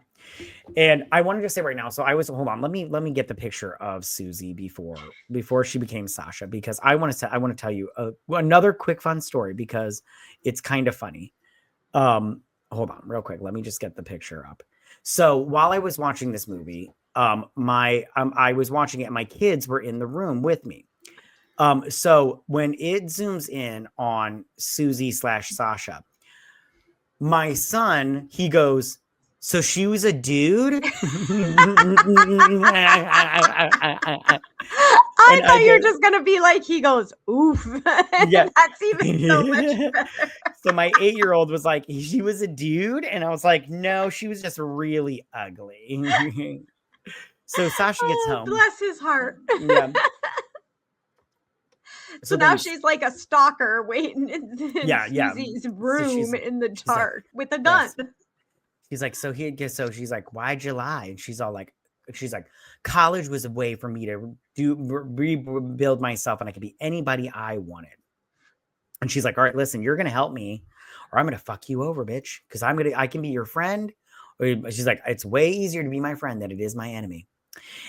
And I wanted to say right now, so hold on, let me get the picture of Susie before she became Sasha, because I want to tell you another quick fun story because it's kind of funny. Hold on real quick. Let me just get the picture up. So while I was watching this movie, I was watching it and my kids were in the room with me. So when it zooms in on Susie / Sasha, my son, he goes, so she was a dude? I thought you were just going to be like, he goes, oof. Yeah. That's even so much better. So my 8-year-old was like, she was a dude? And I was like, no, she was just really ugly. So Sasha gets home. Bless his heart. Yeah. So now she's like a stalker waiting in Susie's room in the dark with a gun. He's like, so she's like, why'd you lie? And she's all like, she's like, college was a way for me to rebuild myself and I could be anybody I wanted. And she's like, all right, listen, you're going to help me or I'm going to fuck you over, bitch. Cause I can be your friend. Or she's like, it's way easier to be my friend than it is my enemy.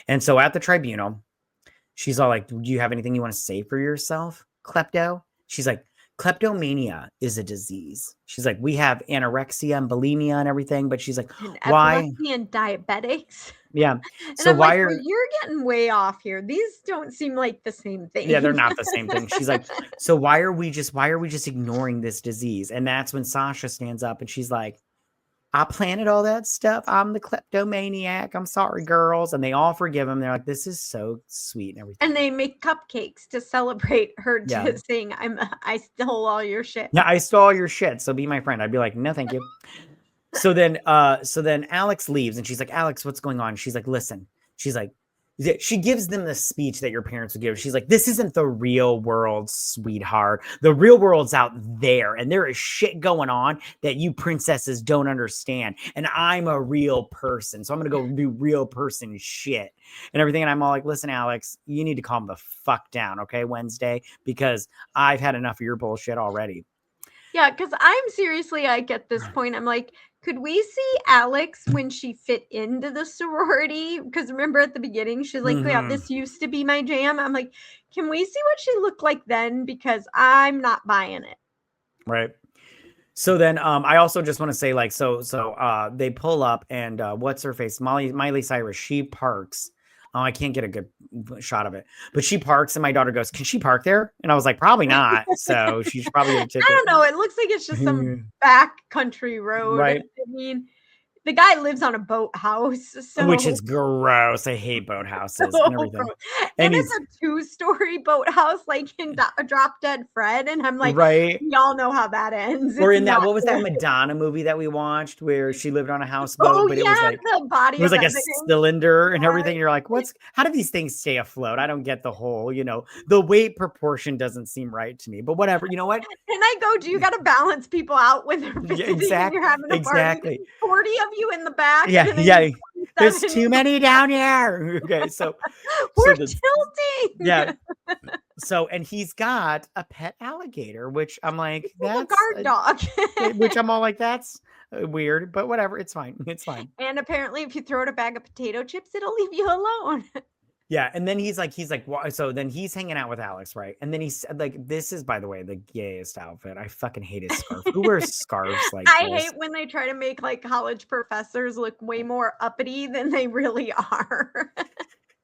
And so at the tribunal, she's all like, do you have anything you want to say for yourself, klepto? She's like, kleptomania is a disease. She's like, we have anorexia and bulimia and everything, but she's like, And why? epilepsy and diabetics. Yeah. And So I'm why like, are well, you're getting way off here. These don't seem like the same thing. yeah, they're not the same thing. She's like, so why are we just ignoring this disease? And that's when Sasha stands up and she's like, I planted all that stuff. I'm the kleptomaniac. I'm sorry, girls. And they all forgive him. They're like, this is so sweet and everything. And they make cupcakes to celebrate her Yeah. saying, I stole all your shit. Yeah, I stole all your shit. So be my friend. I'd be like, no, thank you. So then Alex leaves and she's like, Alex, what's going on? She's like, listen, she's like, she gives them the speech that your parents would give. She's like, this isn't the real world, sweetheart. The real world's out there and there is shit going on that you princesses don't understand. And I'm a real person. So I'm going to go do real person shit and everything. And I'm all like, listen, Alex, you need to calm the fuck down. Okay. Wednesday, because I've had enough of your bullshit already. Yeah, because I'm seriously like at this point, I'm like, could we see Alex when she fit into the sorority? Because remember at the beginning, she's like, yeah, this used to be my jam. I'm like, can we see what she looked like then? Because I'm not buying it. Right. So then I also just want to say like, so they pull up and what's her face? Miley Cyrus, she parks. Oh, I can't get a good shot of it, but she parks and my daughter goes, can she park there? And I was like, probably not. So she should probably get a ticket. I don't know. It looks like it's just some back country road. Right. I mean, the guy lives on a boathouse, which is gross. I hate boathouses and everything. And it's a 2-story boathouse, like in Drop Dead Fred. And I'm like, right. Y'all know how that ends. Or in that, what was that Madonna movie that we watched where she lived on a houseboat, but it was like the body. It was like a cylinder and everything. You're like, how do these things stay afloat? I don't get the whole, the weight proportion doesn't seem right to me, but whatever. You know what? And I go, do you got to balance people out when they're visiting and you're having a party? 40 of you in the back. Yeah. Yeah. There's too many down here. Okay. So we're tilting. Yeah. So, and he's got a pet alligator, which I'm like, that's a guard dog. Which I'm all like, that's weird, but whatever. It's fine. It's fine. And apparently if you throw it a bag of potato chips, it'll leave you alone. Yeah. And then he's like, so then he's hanging out with Alex, right? And then he's like, this is, by the way, the gayest outfit. I fucking hate his scarf. Who wears scarves like I this? hate when they try to make like college professors look way more uppity than they really are.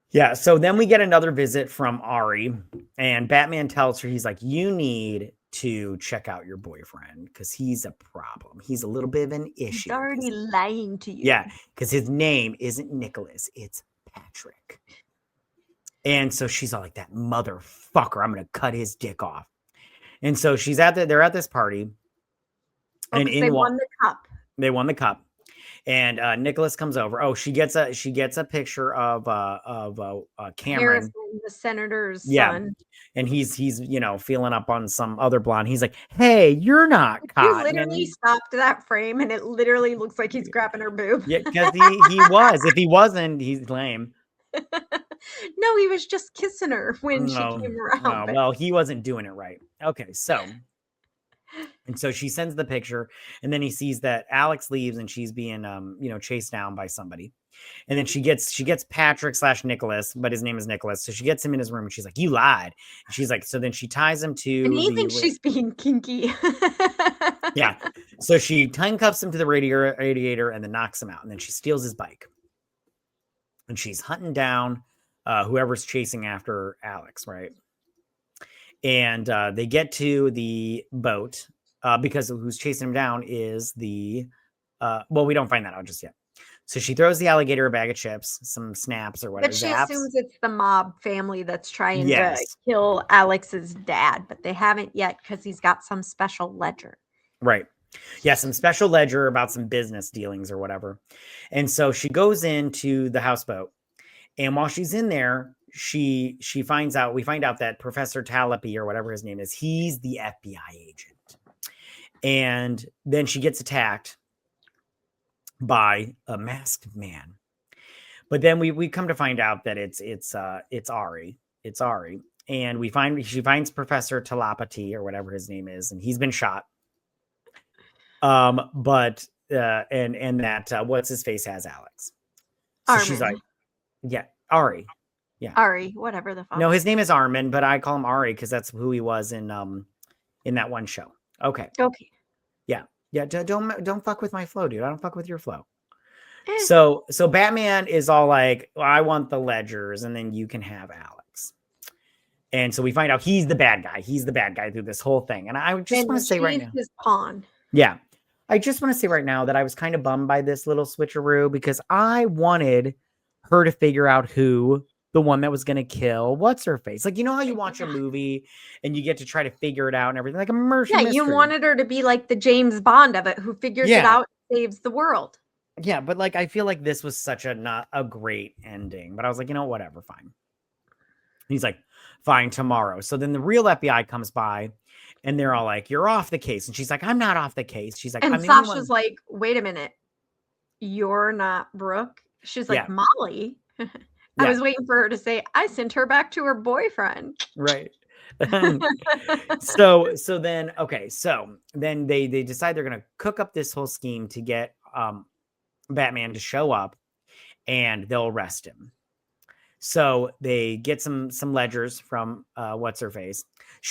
Yeah. So then we get another visit from Ari and Batman tells her, he's like, you need to check out your boyfriend because he's a problem. He's a little bit of an issue. He's already lying to you. Yeah. Because his name isn't Nicholas. It's Patrick. And so she's all like, that motherfucker, I'm going to cut his dick off. And so they're at this party. And they won the cup. They won the cup. And Nicholas comes over. Oh, she gets a picture of Cameron, Harrison, the senator's son. And he's feeling up on some other blonde. He's like, "Hey, you're not caught." He literally stopped that frame, and it literally looks like he's grabbing her boob. Yeah, because he was. If he wasn't, he's lame. No, he was just kissing her when she came around. Well, he wasn't doing it right. Okay, so. And so she sends the picture and then he sees that Alex leaves and she's being, chased down by somebody. And then she gets Patrick / Nicholas, but his name is Nicholas. So she gets him in his room and she's like, you lied. And she's like, so then she ties him to. And he thinks she's being kinky. Yeah. So she handcuffs him to the radiator and then knocks him out. And then she steals his bike. And she's hunting down whoever's chasing after Alex, right? And they get to the boat because who's chasing him down is we don't find that out just yet. So she throws the alligator a bag of chips, some snaps or whatever. But she assumes it's the mob family that's trying to kill Alex's dad, but they haven't yet because he's got some special ledger. Right. Yeah, some special ledger about some business dealings or whatever. And so she goes into the houseboat. And while she's in there, we find out that Professor Talapi or whatever his name is, he's the FBI agent. And then she gets attacked by a masked man. But then we come to find out that it's Ari. It's Ari. And she finds Professor Telepathy or whatever his name is, and he's been shot. But and that what's his face has Alex. So she's Armin. like, yeah, Ari. Yeah. Ari, whatever the fuck. No, his name is Armin, but I call him Ari because that's who he was in that one show. Okay. Okay. Yeah. Don't fuck with my flow, dude. I don't fuck with your flow. Eh. So Batman is all like, well, I want the ledgers, and then you can have Alex. And so we find out he's the bad guy. He's the bad guy through this whole thing. And I just want to say right now, his pawn. yeah, I just want to say right now that I was kind of bummed by this little switcheroo because I wanted her to figure out who the one that was going to kill what's her face. Like, you know how you watch a movie and you get to try to figure it out and everything, like a murder mystery. You wanted her to be like the James Bond of it, who figures it out, and saves the world. Yeah, but like I feel like this was such not a great ending. But I was like, whatever, fine. He's like, fine, tomorrow. So then the real FBI comes by, and they're all like, "You're off the case," and she's like, "I'm not off the case." She's like, and I'm Sasha's like, "Wait a minute, you're not Brooke." She's like, Molly. I was waiting for her to say, "I sent her back to her boyfriend." Right. So then they decide they're gonna cook up this whole scheme to get Batman to show up, and they'll arrest him. So they get some ledgers from what's her face.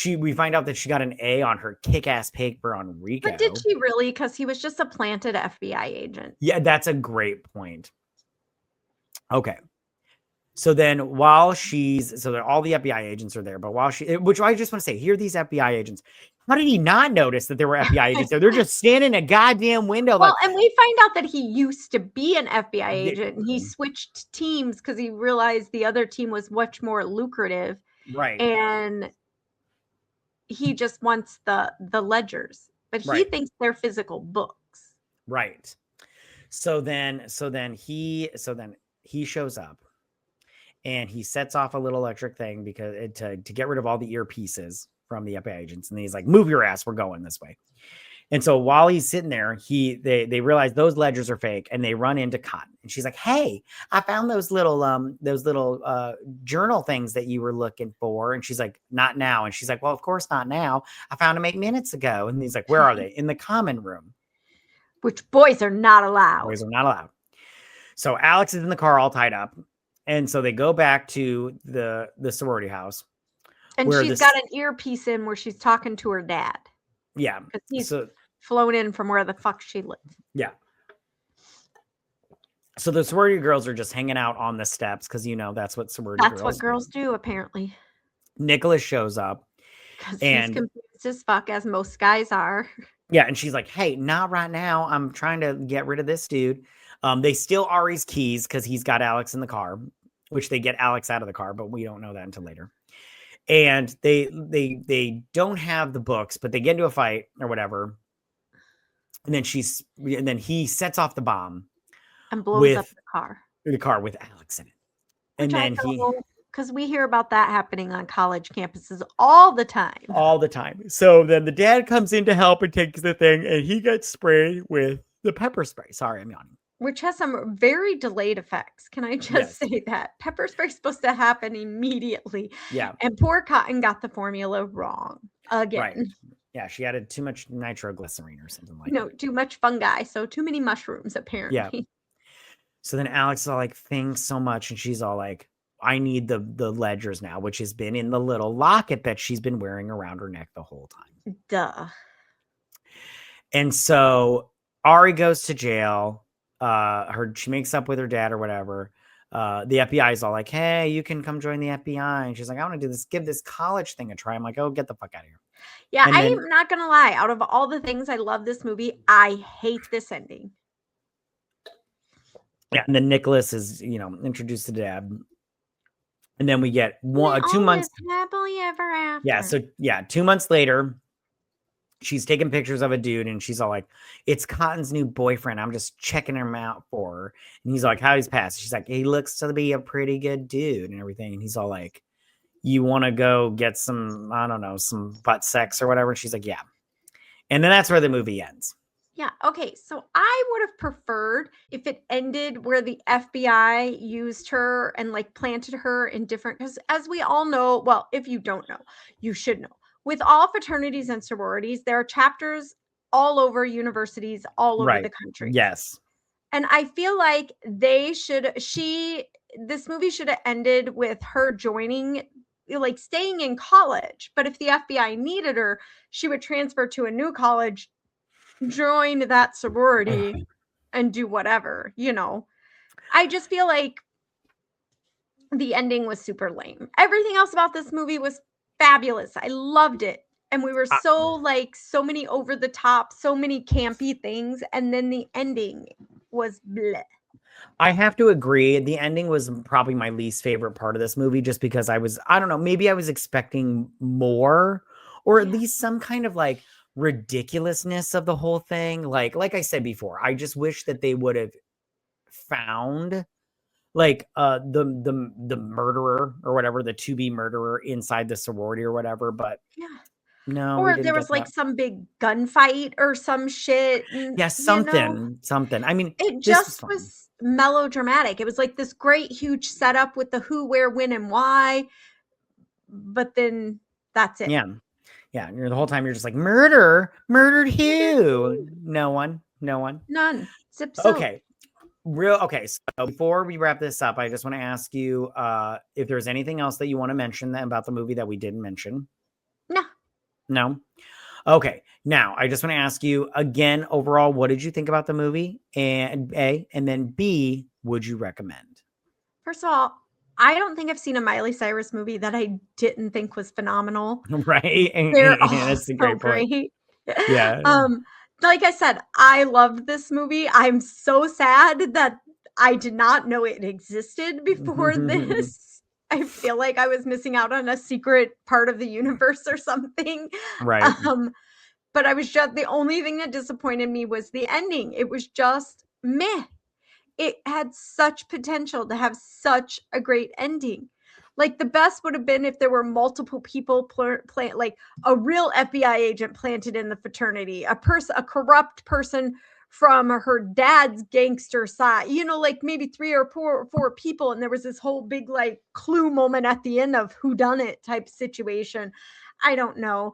We find out that she got an A on her kick-ass paper on Rico. But did she really? Because he was just a planted FBI agent. Yeah, that's a great point. Okay. So then all the FBI agents are there, but which I just want to say, here are these FBI agents. How did he not notice that there were FBI agents there? They're just standing in a goddamn window. Well, and we find out that he used to be an FBI agent, and he switched teams because he realized the other team was much more lucrative. Right. And he just wants the ledgers, but he thinks they're physical books. Right. So then he shows up. And he sets off a little electric thing because to get rid of all the earpieces from the FBI agents. And he's like, "Move your ass. We're going this way." And so while he's sitting there, they realize those ledgers are fake, and they run into Cotton. And she's like, "Hey, I found those little journal things that you were looking for." And she's like, "Not now." And she's like, "Well, of course not now. I found them 8 minutes ago." And he's like, "Where are they?" "In the common room." Which boys are not allowed. Boys are not allowed. So Alex is in the car all tied up. And so they go back to the sorority house. And she's got an earpiece in where she's talking to her dad. Yeah. Because he's flown in from where the fuck she lives. Yeah. So the sorority girls are just hanging out on the steps because, that's what girls do, apparently. Nicholas shows up. Because he's confused as fuck, as most guys are. Yeah. And she's like, "Hey, not right now. I'm trying to get rid of this dude." They steal Ari's keys because he's got Alex in the car, which they get Alex out of the car, but we don't know that until later. And they don't have the books, but they get into a fight or whatever. And then he sets off the bomb and blows up the car with Alex in it. And then because we hear about that happening on college campuses all the time. All the time. So then the dad comes in to help and takes the thing, and he gets sprayed with the pepper spray. Sorry, I'm yawning. Which has some very delayed effects. Can I just say that? Pepper spray is supposed to happen immediately. Yeah. And poor Cotton got the formula wrong again. Right. Yeah, she added too much nitroglycerine or something like that. No, too much fungi. So too many mushrooms, apparently. Yeah. So then Alex is all like, "Thanks so much." And she's all like, "I need the ledgers now," which has been in the little locket that she's been wearing around her neck the whole time. Duh. And so Ari goes to jail. She makes up with her dad or whatever. The FBI is all like, "Hey, you can come join the FBI." And she's like, "I want to give this college thing a try." I'm like, "Oh, get the fuck out of here." Yeah, I'm not going to lie. Out of all the things I love this movie, I hate this ending. Yeah, and then Nicholas is, introduced to dad. And then we get 2 months. Happily ever after. Yeah, so 2 months later, she's taking pictures of a dude, and she's all like, "It's Cotton's new boyfriend. I'm just checking him out for her." And he's like, "How he's passed?" She's like, "He looks to be a pretty good dude and everything." And he's all like, "You want to go get some, I don't know, some butt sex or whatever?" And she's like, "Yeah." And then that's where the movie ends. Yeah. Okay. So I would have preferred if it ended where the FBI used her and like planted her in different, because as we all know, well, if you don't know, you should know. With all fraternities and sororities, there are chapters all over universities all over Right. the country. Yes. And I feel like this movie should have ended with her joining, like staying in college. But if the FBI needed her, she would transfer to a new college, join that sorority, and do whatever, you know? I just feel like the ending was super lame. Everything else about this movie was fabulous. I loved it. And we were I, so like so many over the top, so many campy things. And then the ending was bleh. I have to agree. The ending was probably my least favorite part of this movie just because I don't know, maybe I was expecting more or at Yeah. least some kind of like ridiculousness of the whole thing. Like I said before, I just wish that they would have found like the murderer or whatever, the to be murderer inside the sorority or whatever, but Yeah. no, we Or didn't there get was like that. some big gunfight or some shit. And, Yeah, something. I mean, it this was just fun. was melodramatic. It was like this great, huge setup with the who, where, when, and why. But then that's it. Yeah. Yeah, and the whole time you're just like, "Murder? Murdered Murdered who? who? No one. No one." None. Zip soap. Okay. Okay, so before we wrap this up, I just want to ask you if there's anything else that you want to mention about the movie that we didn't mention. No. No? Okay. Now, I just want to ask you again overall, what did you think about the movie? And A, and then B, would you recommend? First of all, I don't think I've seen a Miley Cyrus movie that I didn't think was phenomenal. Right? They're all That's a so great point. great. Yeah. Um, like I said, I loved this movie. I'm so sad that I did not know it existed before this. I feel like I was missing out on a secret part of the universe or something. Right. Um, but I was just the only thing that disappointed me was the ending. It was just meh. It had such potential to have such a great ending. Like the best would have been if there were multiple people plant like a real FBI agent planted in the fraternity, a corrupt person from her dad's gangster side, like maybe three or four people, and there was this whole big like clue moment at the end of who done it type situation. I don't know.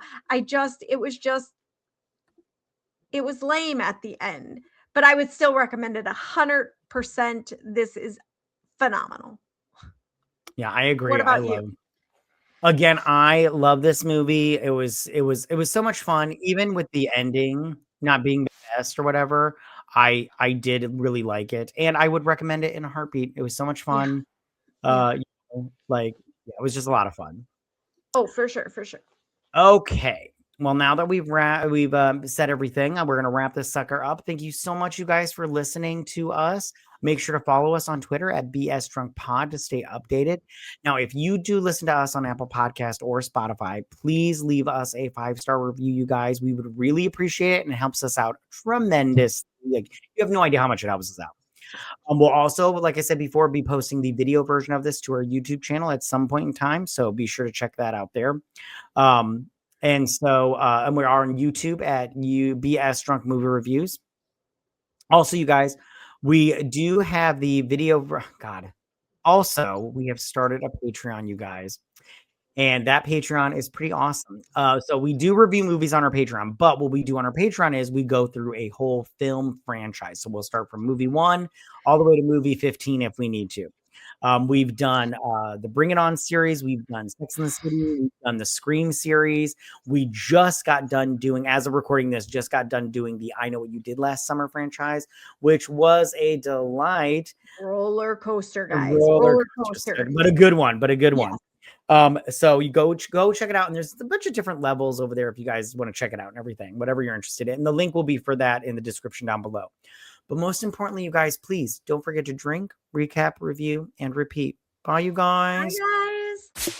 It was lame at the end, but I would still recommend it 100%. This is phenomenal. Yeah, I What agree. about you? I love this movie. It was so much fun, even with the ending not being the best or whatever. I did really like it, and I would recommend it in a heartbeat. It was so much Yeah, fun. yeah. You like yeah, it was just a lot of fun. Oh, for sure, for sure. Okay. Well, now that we've said everything, we're gonna wrap this sucker up. Thank you so much, you guys, for listening to us. Make sure to follow us on Twitter at BS Drunk Pod to stay updated. Now, if you do listen to us on Apple Podcast or Spotify, please leave us a 5-star review, you guys. We would really appreciate it, and it helps us out tremendously. Like, you have no idea how much it helps us out. We'll also, like I said before, be posting the video version of this to our YouTube channel at some point in time. So be sure to check that out there. And we are on YouTube at UBS Drunk Movie Reviews. Also, you guys, we do have the video. God. Also, we have started a Patreon, you guys. And that Patreon is pretty awesome. So we do review movies on our Patreon, but what we do on our Patreon is we go through a whole film franchise. So we'll start from movie 1 all the way to movie 15 if we need to. We've done the Bring It On series. We've done Sex and the City. We've done the Scream series. We just got done doing, as of recording this, just got done doing the I Know What You Did Last Summer franchise, which was a delight. Roller coaster, A guys. roller Roller coaster, coaster. but a good one, Yeah. one. So you go check it out, and there's a bunch of different levels over there if you guys want to check it out and everything, whatever you're interested in. And the link will be for that in the description down below. But most importantly, you guys, please don't forget to drink, recap, review, and repeat. Bye, you Hi, guys. guys.